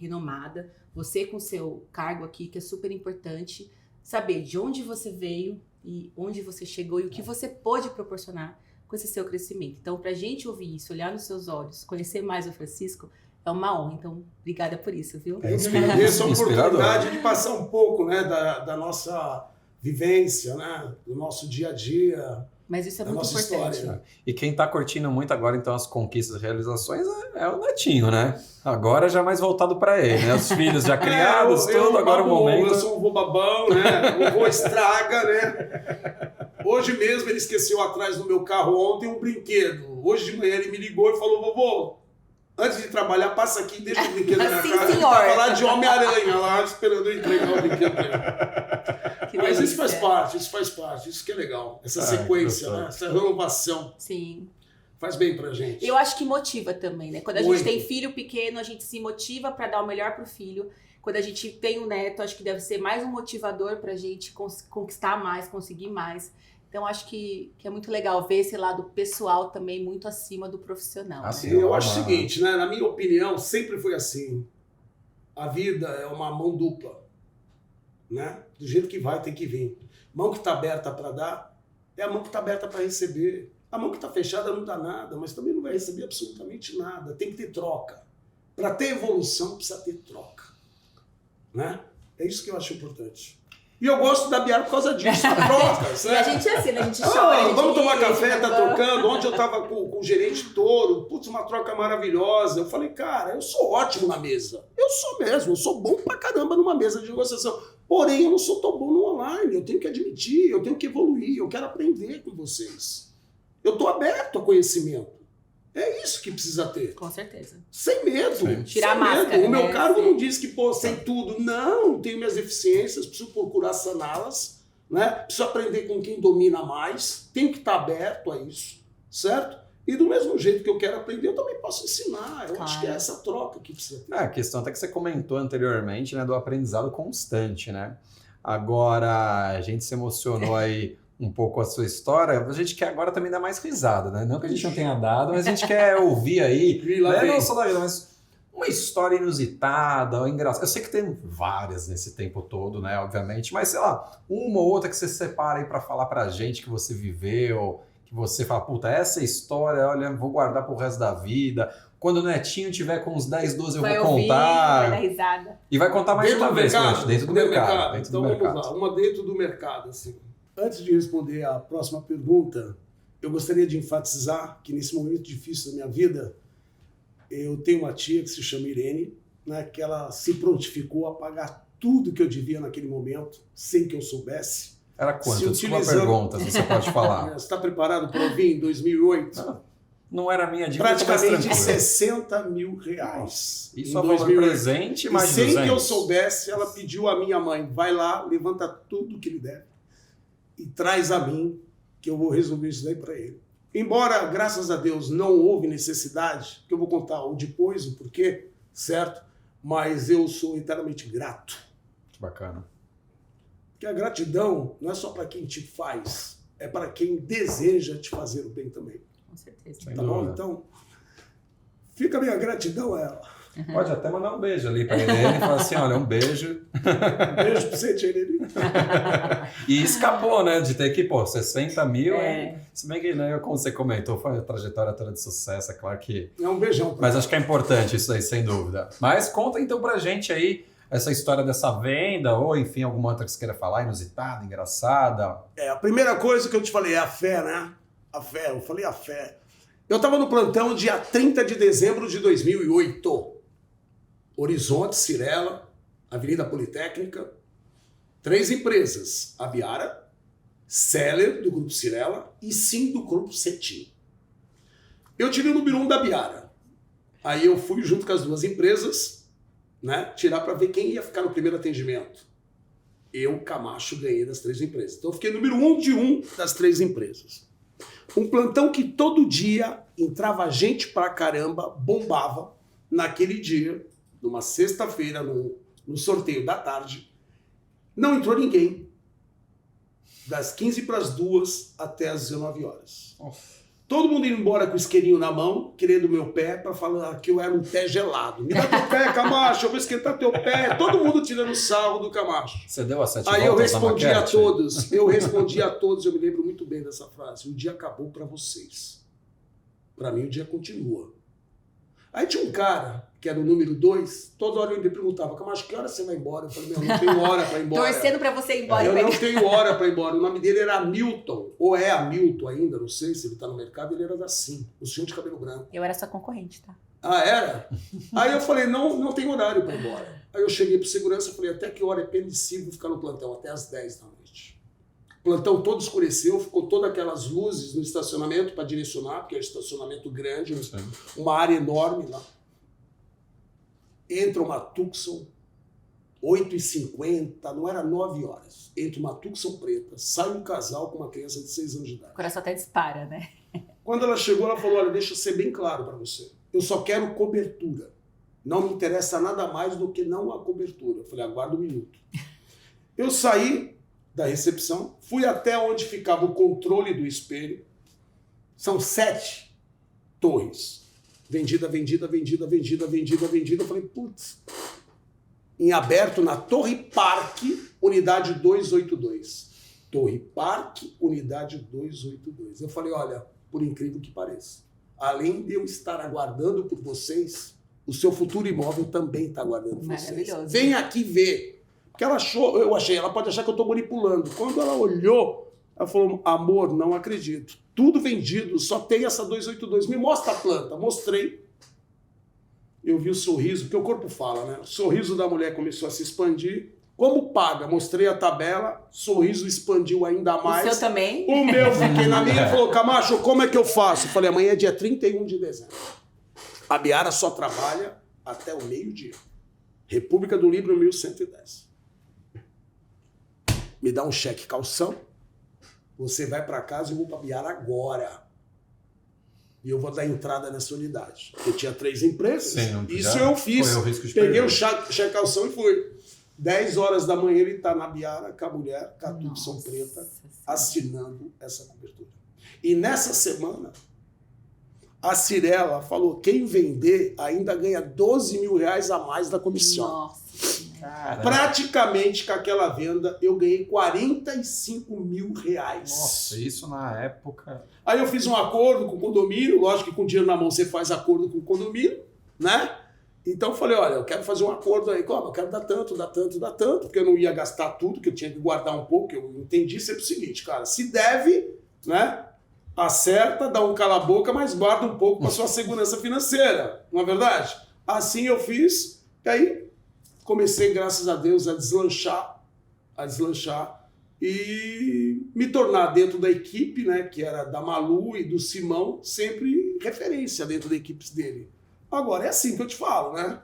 renomada, você com seu cargo aqui, que é super importante, saber de onde você veio e onde você chegou e o que você pôde proporcionar com esse seu crescimento. Então, pra gente ouvir isso, olhar nos seus olhos, conhecer mais o Francisco, é uma honra. Então, obrigada por isso, viu? Eu que agradeço a Inspirador. oportunidade de passar um pouco, né, da nossa vivência, né, do nosso dia a dia, Mas isso é da muito nossa importante. história. E quem tá curtindo muito agora, então, as conquistas e realizações é o Netinho, né? Agora já mais voltado para ele, né? Os filhos já criados, tudo, agora o momento... Eu sou um vô babão, né? O vô estraga, né? Hoje mesmo ele esqueceu atrás do meu carro ontem um brinquedo. Hoje de manhã ele me ligou e falou, vovô, antes de trabalhar, passa aqui e deixa o brinquedo na minha Sim, casa. senhor. Tava lá de Homem-Aranha, lá esperando eu entregar o brinquedo dele. Que Mas delícia. isso faz parte, isso que é legal. Essa Ah, sequência, gostoso. né? Essa renovação. Sim. Faz bem pra gente. Eu acho que motiva também, né? Quando a Muito. gente tem filho pequeno, a gente se motiva para dar o melhor pro filho. Quando a gente tem um neto, acho que deve ser mais um motivador pra gente conquistar mais, conseguir mais. Então, acho que é muito legal ver esse lado pessoal também muito acima do profissional. Né? Assim, Eu acho o seguinte, né? Na minha opinião, sempre foi assim. A vida é uma mão dupla, né? Do jeito que vai, tem que vir. Mão que tá aberta para dar é a mão que tá aberta para receber. A mão que tá fechada não dá nada, mas também não vai receber absolutamente nada. Tem que ter troca. Para ter evolução, precisa ter troca, né? É isso que eu acho importante. E eu gosto da Biara por causa disso, a troca. E a gente é assim, né? A gente chora, a gente Vamos tomar ri, café, tá vamos- trocando. Ontem eu tava com o gerente touro, putz, uma troca maravilhosa. Eu falei, cara, eu sou ótimo na mesa. Eu sou mesmo, eu sou bom pra caramba numa mesa de negociação. Porém, eu não sou tão bom no online, eu tenho que admitir, eu tenho que evoluir, eu quero aprender com vocês. Eu tô aberto a conhecimento. É isso que precisa ter. Com certeza. Sem medo. Sim. Tirar sem a máscara, medo. O meu né? cargo Sim. não diz que, pô, sei tudo. Não, tenho minhas deficiências, preciso procurar saná-las, né? Preciso aprender com quem domina mais, tenho que estar aberto a isso, certo? E do mesmo jeito que eu quero aprender, eu também posso ensinar. Eu acho que é essa troca que precisa ter. A questão até que você comentou anteriormente, né, do aprendizado constante, né? Agora, a gente se emocionou aí um pouco com a sua história, a gente quer agora também dar mais risada, né? Não que a gente não tenha dado, mas a gente quer ouvir aí, E lá né, vem. não só da vida, mas uma história inusitada, ou engraçada. Eu sei que tem várias nesse tempo todo, né, obviamente, mas sei lá, uma ou outra que você separa aí pra falar pra gente que você viveu, que você fala, puta, essa história, olha, vou guardar pro resto da vida. Quando o netinho tiver com uns 10, 12, eu Vai vou ouvir, vai contar. dar risada. E vai contar mais de uma vez, Cláudio, dentro do mercado. Dentro Então do vamos mercado. lá, uma dentro do mercado. Assim. Antes de responder a próxima pergunta, eu gostaria de enfatizar que nesse momento difícil da minha vida, eu tenho uma tia que se chama Irene, né, que ela se prontificou a pagar tudo que eu devia naquele momento, sem que eu soubesse. Era quanto? Se Desculpa a utilizando- pergunta, se você pode falar. Você está preparado para ouvir em 2008? Não era minha dívida, eu tô mais Praticamente tranquilo. 60 mil reais. Isso em é valor 2008. presente, E mais de sem 200. que eu soubesse, ela pediu à minha mãe, vai lá, levanta tudo que ele deve e traz a mim, que eu vou resolver isso daí para ele. Embora, graças a Deus, não houve necessidade, que eu vou contar o depois, o porquê, certo? Mas eu sou eternamente grato. Que bacana. Porque a gratidão não é só para quem te faz, é para quem deseja te fazer o bem também. Com certeza. Sem Tá bom? dúvida. Então, fica a minha gratidão a ela. Pode até mandar um beijo ali pra Irene e falar assim, olha, um beijo. Beijo pra você, tia Irene. E escapou, né, de ter que, pô, 60 mil. É. Se bem que, né, como você comentou, foi a trajetória toda de sucesso, é claro que... É um beijão pra Mas acho que é importante isso aí, sem dúvida. Mas conta então pra gente aí essa história dessa venda, ou enfim, alguma outra que você queira falar, inusitada, engraçada. A primeira coisa que eu te falei é a fé, né? A fé, eu falei a fé. Eu estava no plantão dia 30 de dezembro de 2008. Horizonte, Cirela, Avenida Politécnica. 3 empresas. A Biara, Seller, do Grupo Cirela, e Sim, do Grupo Cetim. Eu tirei o número 1 da Biara. Aí eu fui junto com as 2 empresas, né? Tirar para ver quem ia ficar no primeiro atendimento. Eu, Camacho, ganhei das 3 empresas. Então eu fiquei número 1 de 1 das 3 empresas. Um plantão que todo dia entrava gente pra caramba, bombava. Naquele dia, numa sexta-feira, no sorteio da tarde, não entrou ninguém. Das 15 para as 2 até as 19 horas. Todo mundo indo embora com o isqueirinho na mão, querendo meu pé, para falar que eu era um pé gelado. Me dá teu pé, Camacho, eu vou esquentar teu pé. Todo mundo tirando sarro do Camacho. Você deu as 7 Aí eu voltas na respondi a maquete? todos, eu me lembro muito bem dessa frase. O dia acabou para vocês. Para mim o dia continua. Aí tinha um cara, que era o número 2, toda hora ele me perguntava, Camacho, que hora você vai embora? Eu falei, meu, não tenho hora para ir embora. Torcendo pra você ir embora. Eu Pedro. não tenho hora para ir embora. O nome dele era Hamilton, ou é Hamilton ainda, não sei se ele está no mercado, ele era da Sim, o senhor de cabelo branco. Eu era sua concorrente, tá? Ah, era? Aí eu falei, não tem horário para ir embora. Aí eu cheguei pro segurança e falei, até que hora é permissível ficar no plantão? Até às 10 da noite. O plantão todo escureceu, ficou todas aquelas luzes no estacionamento para direcionar, porque é um estacionamento grande, uma área enorme lá. Entra uma Tucson, 8h50, não era 9 horas. Entra uma Tucson preta, sai um casal com uma criança de 6 anos de idade. O coração até dispara, né? Quando ela chegou, ela falou, olha, deixa eu ser bem claro para você. Eu só quero cobertura. Não me interessa nada mais do que não a cobertura. Eu falei, aguarda um minuto. Eu saí da recepção, fui até onde ficava o controle do espelho. São 7 torres. Vendida. Eu falei, putz. Em aberto na Torre Parque, unidade 282. Torre Parque, unidade 282. Eu falei, olha, por incrível que pareça, além de eu estar aguardando por vocês, o seu futuro imóvel também está aguardando por vocês. Vem aqui ver. Porque ela achou, ela pode achar que eu estou manipulando. Quando ela olhou, ela falou, amor, não acredito. Tudo vendido, só tem essa 282. Me mostra a planta. Mostrei. Eu vi o sorriso, porque o corpo fala, né? O sorriso da mulher começou a se expandir. Como paga? Mostrei a tabela, sorriso expandiu ainda mais. O seu também? O meu, fiquei na minha e falou, Camacho, como é que eu faço? Eu falei, amanhã é dia 31 de dezembro. A Biara só trabalha até o meio-dia. República do Líbano, 1110. Me dá um cheque calção, você vai para casa e eu vou para Biara agora. E eu vou dar entrada nessa unidade. Eu tinha 3 empresas. Sim, isso eu fiz. Peguei o cheque calção e fui. 10 horas da manhã ele está na Biara com a mulher, Catução Preta, assinando essa cobertura. E nessa semana, a Cirela falou, quem vender ainda ganha 12 mil reais a mais da comissão. Nossa. Caramba. Praticamente com aquela venda, eu ganhei 45 mil reais. Nossa, isso na época... Aí eu fiz um acordo com o condomínio, lógico que com dinheiro na mão você faz acordo com o condomínio, né? Então eu falei, olha, eu quero fazer um acordo aí, como? Eu quero dar tanto, porque eu não ia gastar tudo, que eu tinha que guardar um pouco, eu entendi sempre o seguinte, cara, se deve, né? Acerta, dá um cala-boca, mas guarda um pouco para sua segurança financeira, não é verdade? Assim eu fiz, e aí comecei, graças a Deus, a deslanchar e me tornar dentro da equipe, né, que era da Malu e do Simão, sempre referência dentro da equipe dele. Agora, é assim que eu te falo, né?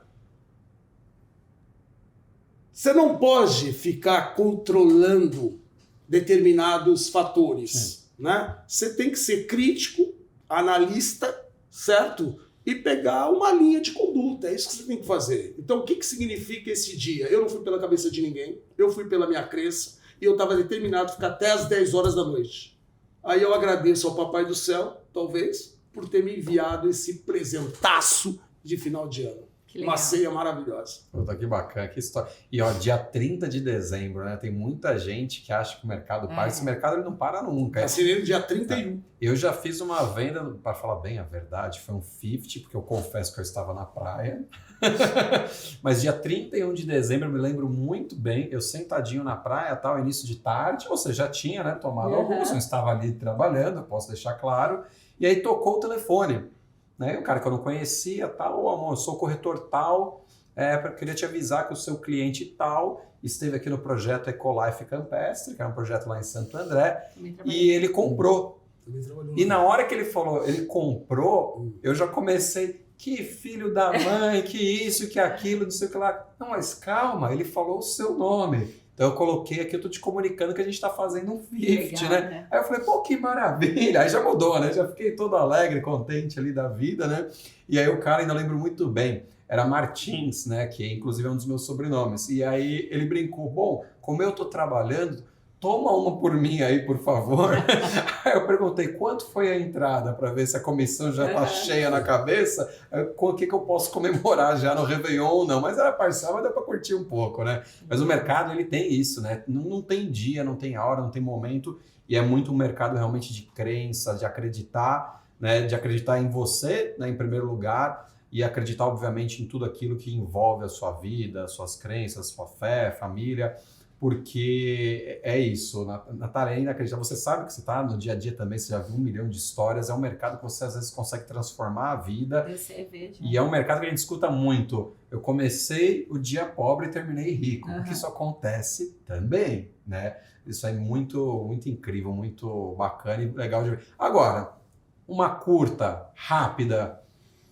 Você não pode ficar controlando determinados fatores, né? Você tem que ser crítico, analista, certo? E pegar uma linha de conduta, é isso que você tem que fazer. Então, o que significa esse dia? Eu não fui pela cabeça de ninguém, eu fui pela minha crença e eu estava determinado a ficar até as 10 horas da noite. Aí eu agradeço ao Papai do Céu, talvez, por ter me enviado esse presentaço de final de ano. Uma ceia maravilhosa. Puta, que bacana, que história. E ó, dia 30 de dezembro, né? Tem muita gente que acha que o mercado para. Esse mercado ele não para nunca. Assinei no dia 31. Eu já fiz uma venda, para falar bem a verdade, foi um 50, porque eu confesso que eu estava na praia. Mas dia 31 de dezembro, eu me lembro muito bem, eu sentadinho na praia, tal, início de tarde, você já tinha, né, tomado almoço, eu estava ali trabalhando, eu posso deixar claro, e aí tocou o telefone, né, o cara que eu não conhecia, tal, amor, eu sou corretor tal, queria te avisar que o seu cliente tal esteve aqui no projeto Ecolife Campestre, que é um projeto lá em Santo André, e ele comprou. E na hora que ele falou, ele comprou, eu já comecei... Que filho da mãe, que isso, que aquilo, não sei o que lá. Não, mas calma, ele falou o seu nome. Então eu coloquei aqui, eu tô te comunicando que a gente tá fazendo um 50, né? Aí eu falei, pô, que maravilha. Aí já mudou, né? Já fiquei todo alegre, contente ali da vida, né? E aí o cara, ainda lembro muito bem, era Martins, né? Que inclusive é um dos meus sobrenomes. E aí ele brincou, bom, como eu tô trabalhando, toma uma por mim aí, por favor. Aí eu perguntei, quanto foi a entrada para ver se a comissão já tá cheia na cabeça? O que eu posso comemorar já no Réveillon ou não? Mas era parcial, mas dá para curtir um pouco, né? Mas o mercado, ele tem isso, né? Não tem dia, não tem hora, não tem momento. E é muito um mercado realmente de crença, de acreditar, né? De acreditar em você, né, em primeiro lugar. E acreditar, obviamente, em tudo aquilo que envolve a sua vida, suas crenças, sua fé, família. Porque é isso, Natália, é inacreditável. Você sabe que você está no dia a dia também, você já viu 1 milhão de histórias, é um mercado que você às vezes consegue transformar a vida. E é um mercado que a gente escuta muito. Eu comecei o dia pobre e terminei rico, porque isso acontece também, né? Isso é muito, muito incrível, muito bacana e legal de ver. Agora, uma curta, rápida,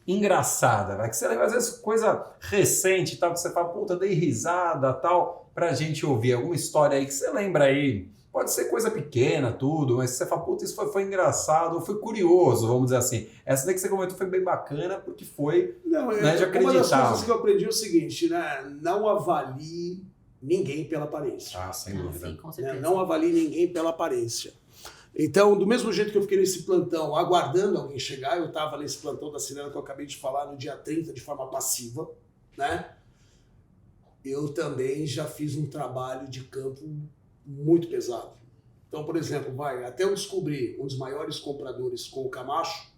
engraçada, né? Que você lembra às vezes coisa recente, tal, que você fala, puta, dei risada, tal, pra gente ouvir alguma história aí que você lembra aí Pode ser coisa pequena, tudo, mas você fala, puta, isso foi engraçado, foi curioso, vamos dizer assim. Essa daí que você comentou foi bem bacana, porque foi, Não, né, de uma das acreditar. coisas que eu aprendi é o seguinte, né? Não avalie ninguém pela aparência. Ah, sem dúvida. Sim, com Né? certeza. Não avalie ninguém pela aparência. Então, do mesmo jeito que eu fiquei nesse plantão, aguardando alguém chegar, eu estava nesse plantão da Sirena que eu acabei de falar, no dia 30, de forma passiva, né? Eu também já fiz um trabalho de campo muito pesado. Então, por exemplo, até eu descobrir um dos maiores compradores com o Camacho,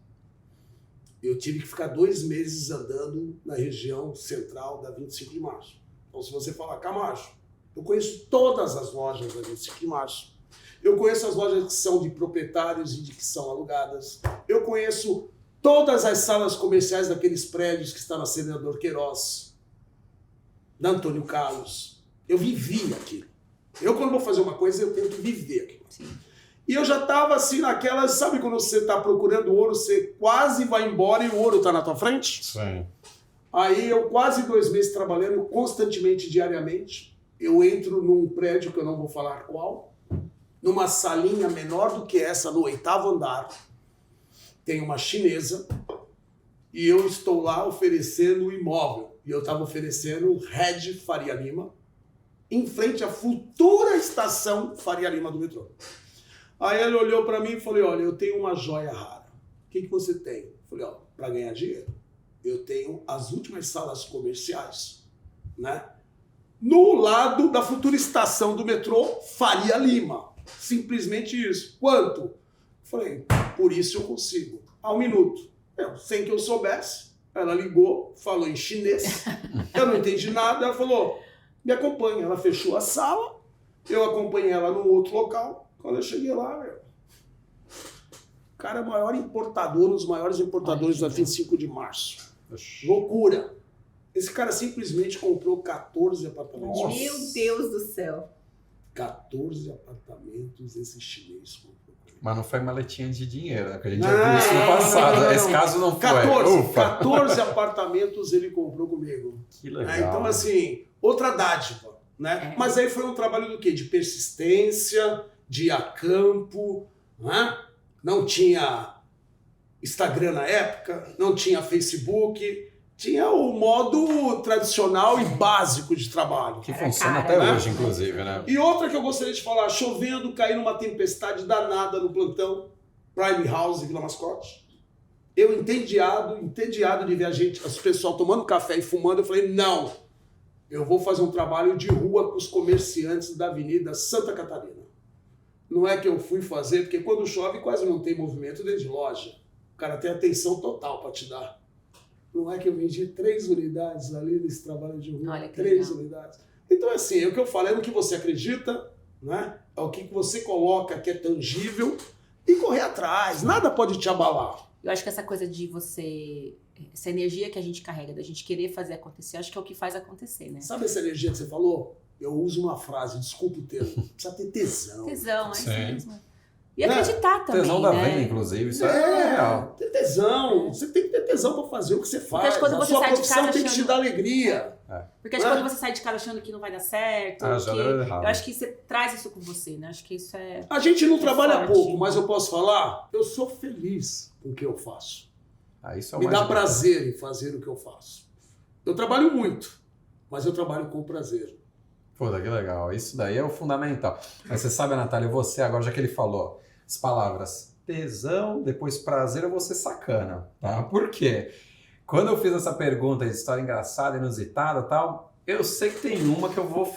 eu tive que ficar 2 meses andando na região central da 25 de março. Então, se você falar, Camacho, eu conheço todas as lojas da 25 de março. Eu conheço as lojas que são de proprietários e de que são alugadas. Eu conheço todas as salas comerciais daqueles prédios que estão na Senador Queiroz, da Antônio Carlos. Eu vivi aquilo. Eu, quando vou fazer uma coisa, eu tento viver aquilo. Sim. E eu já estava assim naquelas... Sabe quando você está procurando ouro, você quase vai embora e o ouro está na tua frente? Sim. Aí eu quase 2 meses trabalhando constantemente, diariamente. Eu entro num prédio que eu não vou falar qual, numa salinha menor do que essa, no 8º andar, tem uma chinesa, e eu estou lá oferecendo o imóvel. E eu estava oferecendo o Red Faria Lima, em frente à futura estação Faria Lima do metrô. Aí ele olhou para mim e falou, olha, eu tenho uma joia rara. O que você tem? Eu falei, ó, para ganhar dinheiro, eu tenho as últimas salas comerciais, né? No lado da futura estação do metrô Faria Lima. Simplesmente isso. Quanto? Falei, por isso eu consigo. Há 1 minuto. Sem que eu soubesse, ela ligou, falou em chinês. Eu não entendi nada. Ela falou, me acompanha. Ela fechou a sala. Eu acompanhei ela num outro local. Quando eu cheguei lá, o cara é o maior importador, um dos maiores importadores da 25 de março. Loucura. Esse cara simplesmente comprou 14 apartamentos. Nossa. Meu Deus do céu. 14 apartamentos esse chinês comprou. Mas não foi maletinha de dinheiro, né? Porque a gente já viu isso no passado. não. Esse caso não foi. 14 apartamentos ele comprou comigo. Que legal. Então, assim, outra dádiva, né? Mas aí foi um trabalho do quê? De persistência, de ir a campo, né? Não tinha Instagram na época, não tinha Facebook, tinha o modo tradicional e básico de trabalho. Que funciona Cara, até né? hoje, inclusive, né? E outra que eu gostaria de falar, chovendo, caindo uma tempestade danada no plantão, Prime House, Vila Mascote. Eu entediado de ver as pessoal tomando café e fumando, eu falei, não, eu vou fazer um trabalho de rua com os comerciantes da Avenida Santa Catarina. Não é que eu fui fazer, porque quando chove quase não tem movimento dentro de loja. O cara tem atenção total para te dar. Não é que eu vendi 3 unidades ali nesse trabalho de rua. Olha que 3 legal. unidades. Então, assim, é o que eu falo, é no que você acredita, né? É o que você coloca que é tangível e correr atrás. Nada pode te abalar. Eu acho que essa coisa de você... Essa energia que a gente carrega, da gente querer fazer acontecer, acho que é o que faz acontecer, né? Sabe essa energia que você falou? Eu uso uma frase, desculpa o termo. Precisa ter tesão. Tesão, é isso Sim. mesmo. E acreditar também, Tesão da né? venda, inclusive, isso é real. Ter tesão. Você tem que ter tesão para fazer o que você faz. acho que quando A você sua sai de profissão casa tem que te achando- dar alegria. Porque acho que quando você sai de casa achando que não vai dar certo, Ah, já que... deu errado. eu acho que você traz isso com você, né? Acho que isso é... A gente não trabalha forte. pouco, mas eu posso falar, eu sou feliz com o que eu faço. Ah, isso é o Me mais dá importante. prazer em fazer o que eu faço. Eu trabalho muito, mas eu trabalho com prazer. Pô, que legal. Isso daí é o fundamental. Mas você sabe, Natália, você agora, já que ele falou as palavras tesão, depois prazer, eu vou ser sacana, tá? Por quê? Quando eu fiz essa pergunta de história engraçada, inusitada e tal, eu sei que tem uma que eu vou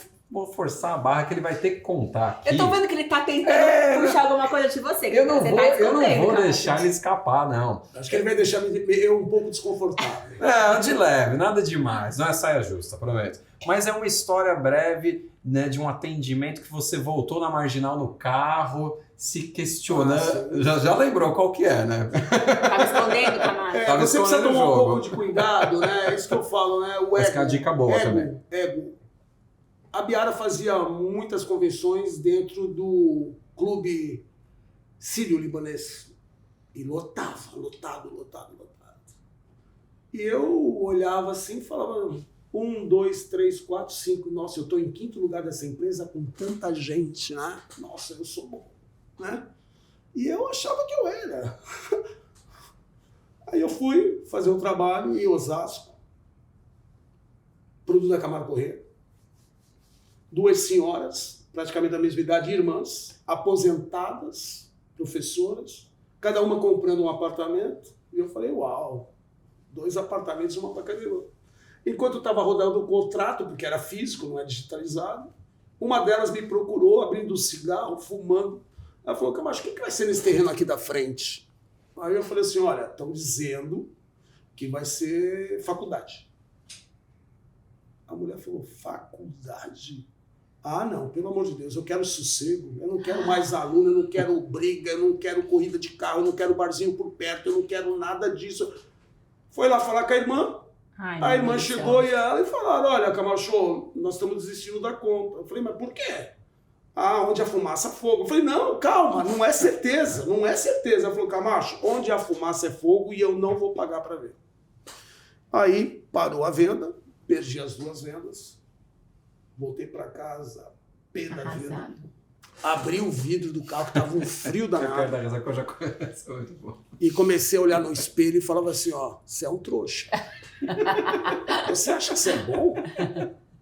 forçar a barra que ele vai ter que contar aqui. Eu tô vendo que ele tá tentando puxar alguma coisa de você. Eu não você vou, tá eu não escondendo, vou cara. deixar ele escapar, não. Acho que ele vai deixar eu um pouco desconfortável. É, de leve, nada demais, não é saia justa, prometo. Mas é uma história breve, né, de um atendimento que você voltou na marginal no carro, se questionando. Já lembrou qual que é, né? Tava escondendo, Camargo. Tava Você precisa escondendo tomar o um jogo. pouco de cuidado, né? É isso que eu falo, né? O Essa que é uma dica boa também. ego. A Biara fazia muitas convenções dentro do clube sírio-libanês. E lotado. E eu olhava assim e falava, 1, 2, 3, 4, 5. Nossa, eu estou em 5º lugar dessa empresa com tanta gente, né? Nossa, eu sou bom, né? E eu achava que eu era. Aí eu fui fazer um trabalho em Osasco, produto da Camargo Corrêa. 2 senhoras, praticamente da mesma idade, irmãs, aposentadas, professoras, cada uma comprando um apartamento. E eu falei, uau, 2 apartamentos e uma para cada irmã. Enquanto eu estava rodando o contrato, porque era físico, não é digitalizado, uma delas me procurou, abrindo um cigarro, fumando. Ela falou, Camacho, o que vai ser nesse terreno aqui da frente? Aí eu falei assim, olha, estão dizendo que vai ser faculdade. A mulher falou, faculdade? Ah, não, pelo amor de Deus, eu quero sossego, eu não quero mais aluno, eu não quero briga, eu não quero corrida de carro, eu não quero barzinho por perto, eu não quero nada disso. Foi lá falar com a irmã, a irmã chegou e ela e falaram, olha, Camacho, nós estamos desistindo da compra. Eu falei, mas por quê? Ah, onde a fumaça, fogo. Eu falei, não, calma, não é certeza, não é certeza. Ela falou, Camacho, onde a fumaça é fogo e eu não vou pagar para ver. Aí parou a venda, perdi as 2 vendas, voltei para casa, pé da vida, abri o vidro do carro, que tava um frio danado, e comecei a olhar no espelho e falava assim, ó, você é um trouxa. Você acha que você é bom?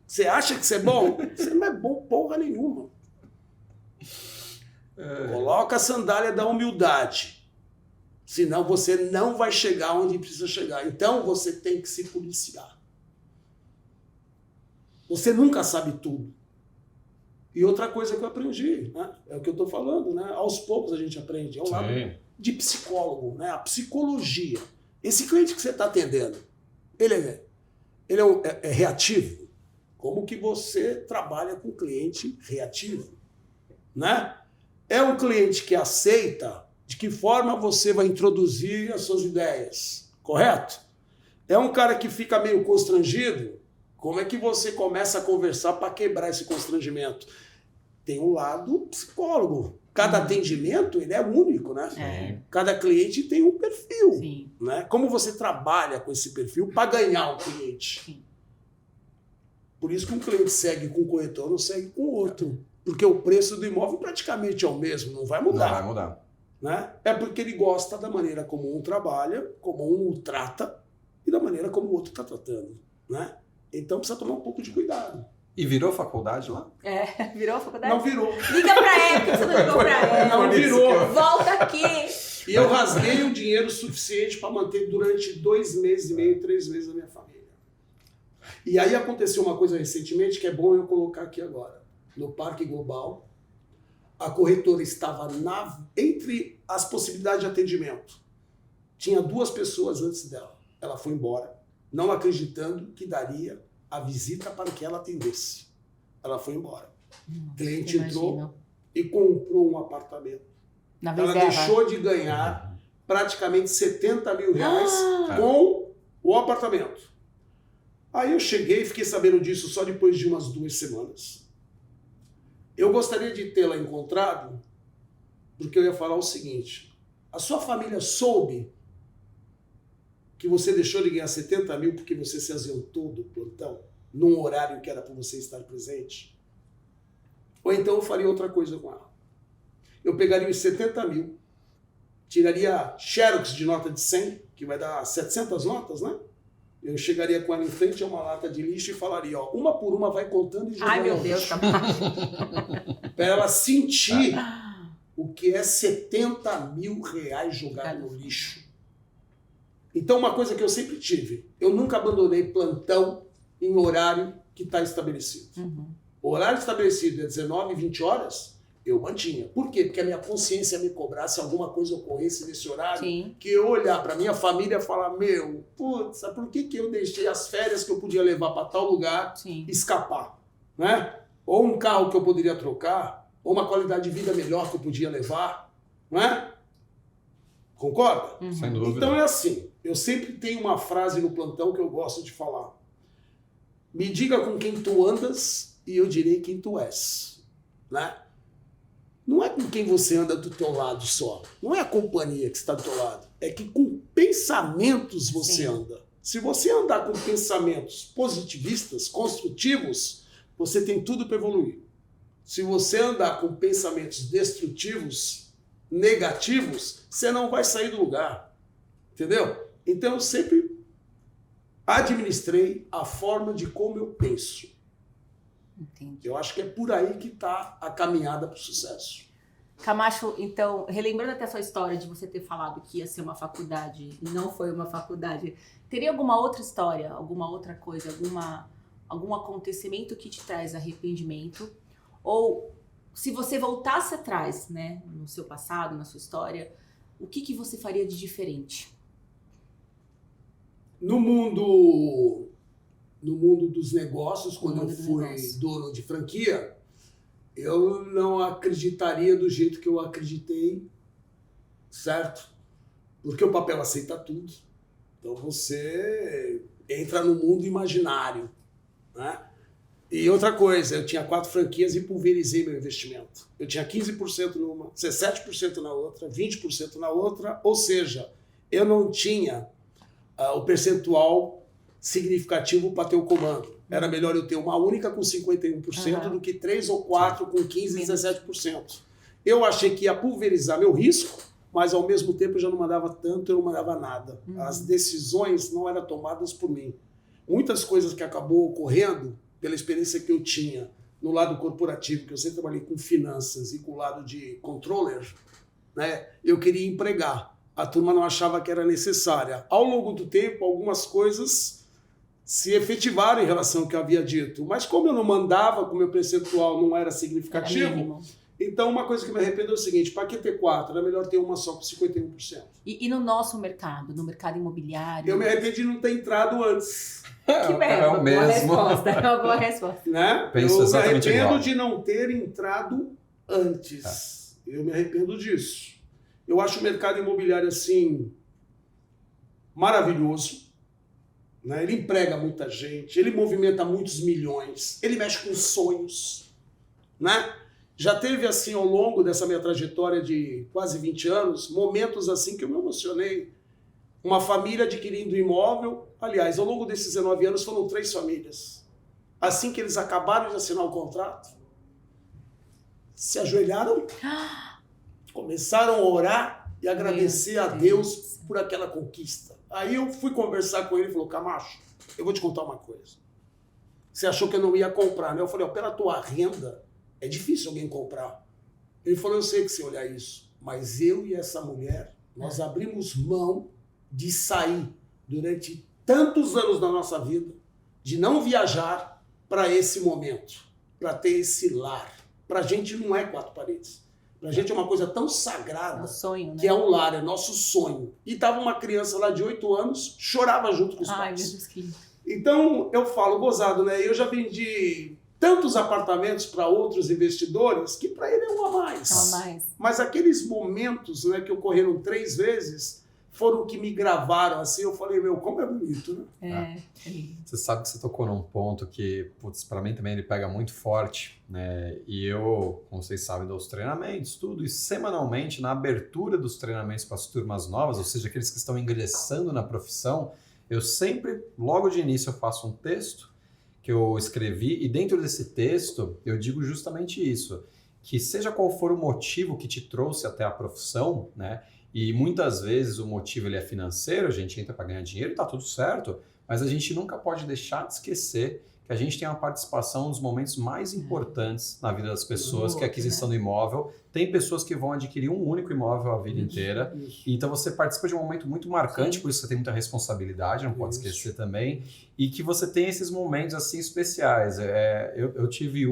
Você acha que você é bom? Você não é bom porra nenhuma. Coloca a sandália da humildade, senão você não vai chegar onde precisa chegar. Então você tem que se policiar. Você nunca sabe tudo. E outra coisa que eu aprendi, né? É o que eu estou falando, né? Aos poucos a gente aprende. É o lado de psicólogo, né? A psicologia. Esse cliente que você está atendendo, ele é reativo? Como que você trabalha com cliente reativo? Né? É um cliente que aceita, de que forma você vai introduzir as suas ideias, correto? É um cara que fica meio constrangido, como é que você começa a conversar para quebrar esse constrangimento? Tem um lado psicólogo. Cada atendimento ele é único, né? Cada cliente tem um perfil. Sim. Né? Como você trabalha com esse perfil para ganhar o cliente? Sim. Por isso que um cliente segue com o corretor, não segue com o outro. Porque o preço do imóvel praticamente é o mesmo, não vai mudar. Não vai mudar. Né? É porque ele gosta da maneira como um trabalha, como um o trata e da maneira como o outro está tratando. Né? Então precisa tomar um pouco de cuidado. E virou faculdade lá? Virou a faculdade? Não virou. Liga pra ela, que você não ligou pra ela. Não virou. Volta aqui. E eu rasguei o dinheiro suficiente para manter durante 2 meses e meio, 3 meses a minha família. E aí aconteceu uma coisa recentemente que é bom eu colocar aqui agora. No Parque Global, a corretora estava entre as possibilidades de atendimento. Tinha 2 pessoas antes dela. Ela foi embora, não acreditando que daria a visita para que ela atendesse. Ela foi embora. O cliente entrou e comprou um apartamento. Ela deixou de ganhar praticamente 70 mil reais com o apartamento. Aí eu cheguei e fiquei sabendo disso só depois de umas 2 semanas. Eu gostaria de tê-la encontrado, porque eu ia falar o seguinte, a sua família soube que você deixou de ganhar 70 mil porque você se ausentou do plantão, num horário que era para você estar presente? Ou então eu faria outra coisa com ela. Eu pegaria os 70 mil, tiraria xerox de nota de 100, que vai dar 700 notas, né? Eu chegaria com ela em frente a uma lata de lixo e falaria, ó, uma por uma vai contando e jogando. Ai, meu Deus, tá para ela sentir o que é 70 mil reais jogado no lixo. Então, uma coisa que eu sempre tive, eu nunca abandonei plantão em horário que está estabelecido. O horário estabelecido é 19, 20 horas, eu mantinha. Por quê? Porque a minha consciência me cobrasse alguma coisa ocorresse nesse horário, Sim. que eu olhar para minha família e falar, meu, putz, por que eu deixei as férias que eu podia levar para tal lugar escapar? Né? Ou um carro que eu poderia trocar, ou uma qualidade de vida melhor que eu podia levar, não é? Concorda? Sem dúvida. Então é assim, eu sempre tenho uma frase no plantão que eu gosto de falar. Me diga com quem tu andas e eu direi quem tu és. Né? Não é com quem você anda do teu lado só. Não é a companhia que está do teu lado. É que com pensamentos você anda. Se você andar com pensamentos positivistas, construtivos, você tem tudo para evoluir. Se você andar com pensamentos destrutivos, negativos, você não vai sair do lugar. Entendeu? Então eu sempre administrei a forma de como eu penso. Entendi. Eu acho que é por aí que está a caminhada para o sucesso. Camacho, então, relembrando até a sua história de você ter falado que ia ser uma faculdade e não foi uma faculdade, teria alguma outra história, alguma outra coisa, algum acontecimento que te traz arrependimento? Ou se você voltasse atrás, né, no seu passado, na sua história, o que você faria de diferente? No mundo dos negócios, quando eu fui negócio. dono de franquia, eu não acreditaria do jeito que eu acreditei, certo? Porque o papel aceita tudo. Então você entra no mundo imaginário, né? E outra coisa, eu tinha 4 franquias e pulverizei meu investimento. Eu tinha 15% numa, 17% na outra, 20% na outra, ou seja, eu não tinha o percentual significativo para ter o comando. Era melhor eu ter uma única com 51% do que 3 ou 4 com 15%, 17%. Eu achei que ia pulverizar meu risco, mas ao mesmo tempo eu já não mandava tanto, eu não mandava nada. As decisões não eram tomadas por mim. Muitas coisas que acabou ocorrendo, pela experiência que eu tinha no lado corporativo, que eu sempre trabalhei com finanças e com o lado de controller, né, eu queria empregar. A turma não achava que era necessária. Ao longo do tempo, algumas coisas se efetivaram em relação ao que eu havia dito. Mas como eu não mandava, como o meu percentual não era significativo, então uma coisa que me arrependo é o seguinte, para que ter 4? Era melhor ter uma só com 51%. E no nosso mercado, no mercado imobiliário? Eu me arrependi de não ter entrado antes. Que merda, o mesmo. É uma boa resposta. Né? Penso eu me exatamente arrependo igual. de não ter entrado antes. Eu me arrependo disso. Eu acho o mercado imobiliário assim maravilhoso. Né? Ele emprega muita gente, ele movimenta muitos milhões, ele mexe com sonhos. Né? Já teve assim ao longo dessa minha trajetória de quase 20 anos, momentos assim que eu me emocionei. Uma família adquirindo imóvel, aliás, ao longo desses 19 anos foram 3 famílias. Assim que eles acabaram de assinar o contrato, se ajoelharam, começaram a orar e agradecer a Deus por aquela conquista. Aí eu fui conversar com ele e falou, Camacho, eu vou te contar uma coisa. Você achou que eu não ia comprar, né? Eu falei, pela tua renda, é difícil alguém comprar. Ele falou, eu sei que você olhar isso, mas eu e essa mulher, nós abrimos mão de sair durante tantos anos da nossa vida, de não viajar para esse momento, para ter esse lar. Para a gente não é 4 paredes. Para a gente é uma coisa tão sagrada, É um sonho, né? que é um lar, é nosso sonho. E tava uma criança lá de 8 anos, chorava junto com os Ai, meu pais. Deus, que... Então, eu falo, gozado, né? Eu já vendi tantos apartamentos para outros investidores que para ele é um a mais. Não, mais. Mas aqueles momentos, né, que ocorreram 3 vezes foram que me gravaram assim. Eu falei, meu, como é bonito, né? Você sabe que você tocou num ponto que, putz, para mim também ele pega muito forte, né? E eu, como vocês sabem, dou os treinamentos, tudo, e semanalmente, na abertura dos treinamentos para as turmas novas, ou seja, aqueles que estão ingressando na profissão, eu sempre, logo de início, eu faço um texto que eu escrevi, e dentro desse texto eu digo justamente isso, que seja qual for o motivo que te trouxe até a profissão, né? E muitas vezes o motivo ele é financeiro, a gente entra para ganhar dinheiro e tá tudo certo, mas a gente nunca pode deixar de esquecer que a gente tem uma participação nos momentos mais importantes na vida das pessoas, que é a aquisição do imóvel. Tem pessoas que vão adquirir um único imóvel a vida inteira, então você participa de um momento muito marcante, por isso você tem muita responsabilidade, não pode esquecer também, e que você tem esses momentos assim especiais. Eu tive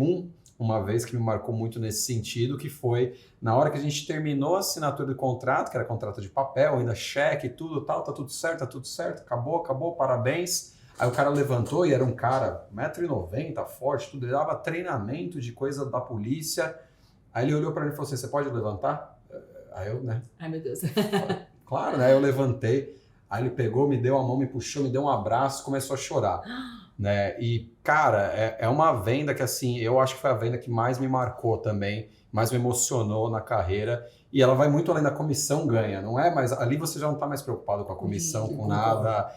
uma vez que me marcou muito nesse sentido, que foi na hora que a gente terminou a assinatura do contrato, que era contrato de papel, ainda cheque e tudo, tal, tá tudo certo, acabou, parabéns. Aí o cara levantou e era um cara 1,90 m, forte, tudo, ele dava treinamento de coisa da polícia. Aí ele olhou para mim e falou assim, você pode levantar? Aí eu, né? Ai, meu Deus. Claro, né? Eu levantei, aí ele pegou, me deu a mão, me puxou, me deu um abraço, começou a chorar. Né? E, cara, é uma venda que, assim, eu acho que foi a venda que mais me marcou também, mais me emocionou na carreira. e ela vai muito além da comissão ganha, não é? Mas ali você já não está mais preocupado com a comissão, com nada.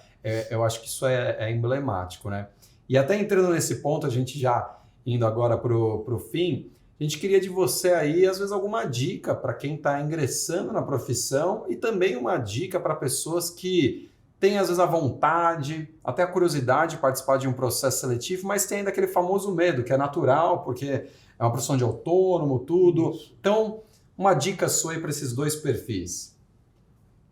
Eu acho que isso é emblemático, né? E até entrando nesse ponto, a gente já indo agora para o fim, a gente queria de você aí, às vezes, alguma dica para quem está ingressando na profissão e também uma dica para pessoas que têm, às vezes, a vontade, até a curiosidade de participar de um processo seletivo, mas tem ainda aquele famoso medo, que é natural, porque é uma profissão de autônomo, tudo. Então, uma dica sua aí para esses dois perfis.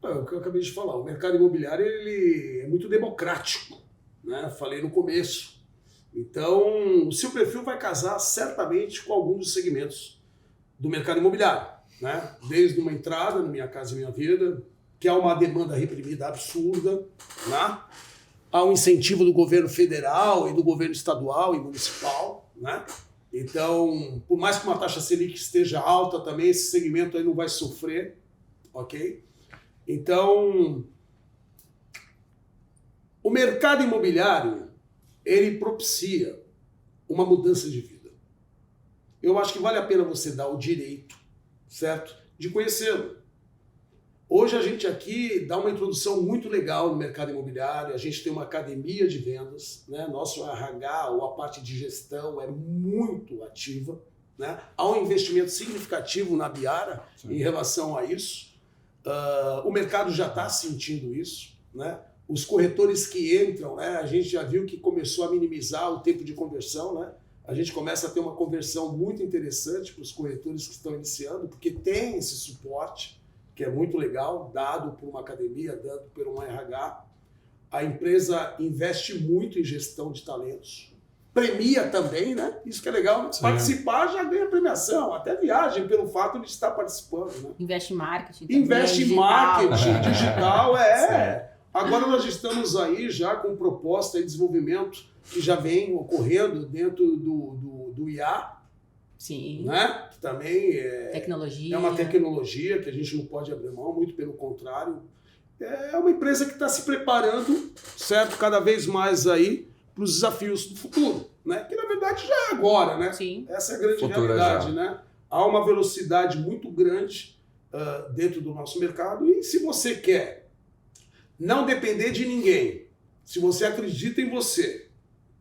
O que eu acabei de falar, o mercado imobiliário ele é muito democrático, né? Falei no começo. Então, o seu perfil vai casar certamente com algum dos segmentos do mercado imobiliário, né? Desde uma entrada no Minha Casa Minha Vida, que há uma demanda reprimida absurda, né? Há um incentivo do governo federal e do governo estadual e municipal, né? Então, por mais que uma taxa Selic esteja alta também, esse segmento aí não vai sofrer, ok? Então, o mercado imobiliário, ele propicia uma mudança de vida. Eu acho que vale a pena você dar o direito, certo? De conhecê-lo. Hoje a gente aqui dá uma introdução muito legal no mercado imobiliário, a gente tem uma academia de vendas, né? Nosso RH, ou a parte de gestão, é muito ativa, né? Há um investimento significativo na Biara em relação a isso. O mercado já está sentindo isso, né? Os corretores que entram, né? A gente já viu que começou a minimizar o tempo de conversão, né? A gente começa a ter uma conversão muito interessante para os corretores que estão iniciando, porque tem esse suporte, que é muito legal, dado por uma academia, dado por um RH. A empresa investe muito em gestão de talentos. Premia também, né? Isso que é legal. Sim. Participar já ganha premiação, até viagem pelo fato de estar participando, né? Investe em marketing. Investe em marketing, digital, Agora nós estamos aí já com proposta de desenvolvimento que já vem ocorrendo dentro do IA. Sim. Né? Que também tecnologia. É uma tecnologia que a gente não pode abrir mão, muito pelo contrário. É uma empresa que está se preparando, certo? Cada vez mais aí para os desafios do futuro, né? Que na verdade já é agora, né? Sim. Essa é a grande realidade, né? Há uma velocidade muito grande dentro do nosso mercado e se você quer não depender de ninguém, se você acredita em você,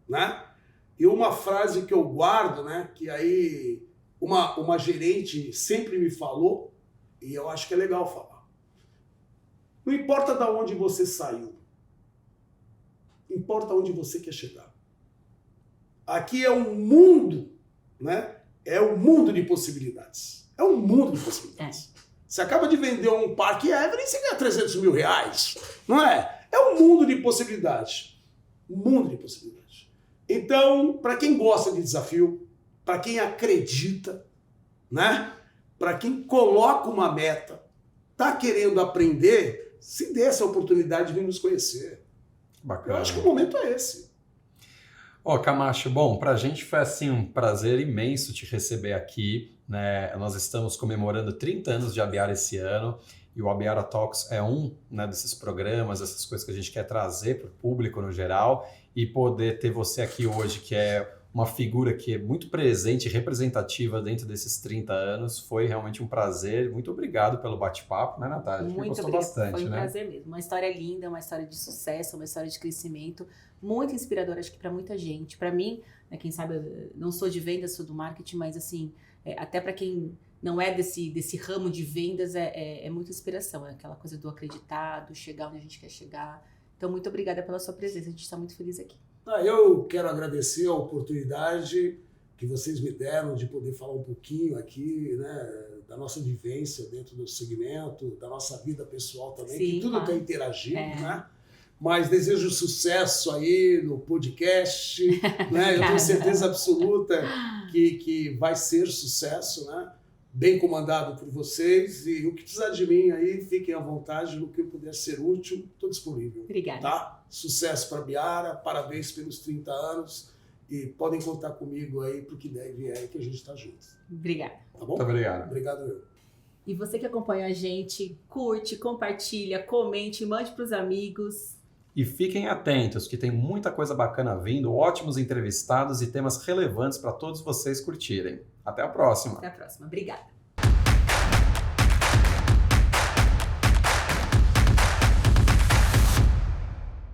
né? E uma frase que eu guardo, né? Que aí uma gerente sempre me falou e eu acho que é legal falar. Não importa de onde você saiu, importa onde você quer chegar. Aqui é um mundo, né? É um mundo de possibilidades. É um mundo de possibilidades. Você acaba de vender um Parque Everest e você ganha 300 mil reais, não é? É um mundo de possibilidades. Um mundo de possibilidades. Então, para quem gosta de desafio, para quem acredita, né? Para quem coloca uma meta, está querendo aprender, se dê essa oportunidade de vir nos conhecer. Bacana. Eu acho que o momento é esse. Camacho, bom, para a gente foi assim um prazer imenso te receber aqui, né? Nós estamos comemorando 30 anos de Abiara esse ano e o Abiara Talks é um, né, desses programas, essas coisas que a gente quer trazer para o público no geral e poder ter você aqui hoje, que é uma figura que é muito presente e representativa dentro desses 30 anos, foi realmente um prazer. Muito obrigado pelo bate-papo, né, Natália? Muito gostou obrigada. Bastante, foi um né? prazer mesmo. Uma história linda, uma história de sucesso, uma história de crescimento, muito inspiradora, acho que para muita gente. Para mim, né, quem sabe, eu não sou de vendas, sou do marketing, mas assim, até para quem não é desse ramo de vendas, é muita inspiração. É aquela coisa do acreditar, do chegar onde a gente quer chegar. Então, muito obrigada pela sua presença. A gente está muito feliz aqui. Eu quero agradecer a oportunidade que vocês me deram de poder falar um pouquinho aqui, né, da nossa vivência dentro do segmento, da nossa vida pessoal também, Sim, que tudo claro. está interagindo, né? Mas desejo sucesso aí no podcast, né? Eu tenho certeza absoluta que vai ser sucesso, né? Bem comandado por vocês e o que precisar de mim aí, fiquem à vontade, no que eu puder ser útil, estou disponível. Obrigada. Tá? Sucesso para a Biara, parabéns pelos 30 anos e podem contar comigo aí para o que deve que a gente está junto. Obrigada. Tá bom? Muito obrigado. Obrigado eu. E você que acompanha a gente, curte, compartilha, comente, mande para os amigos. E fiquem atentos, que tem muita coisa bacana vindo, ótimos entrevistados e temas relevantes para todos vocês curtirem. Até a próxima. Até a próxima. Obrigada.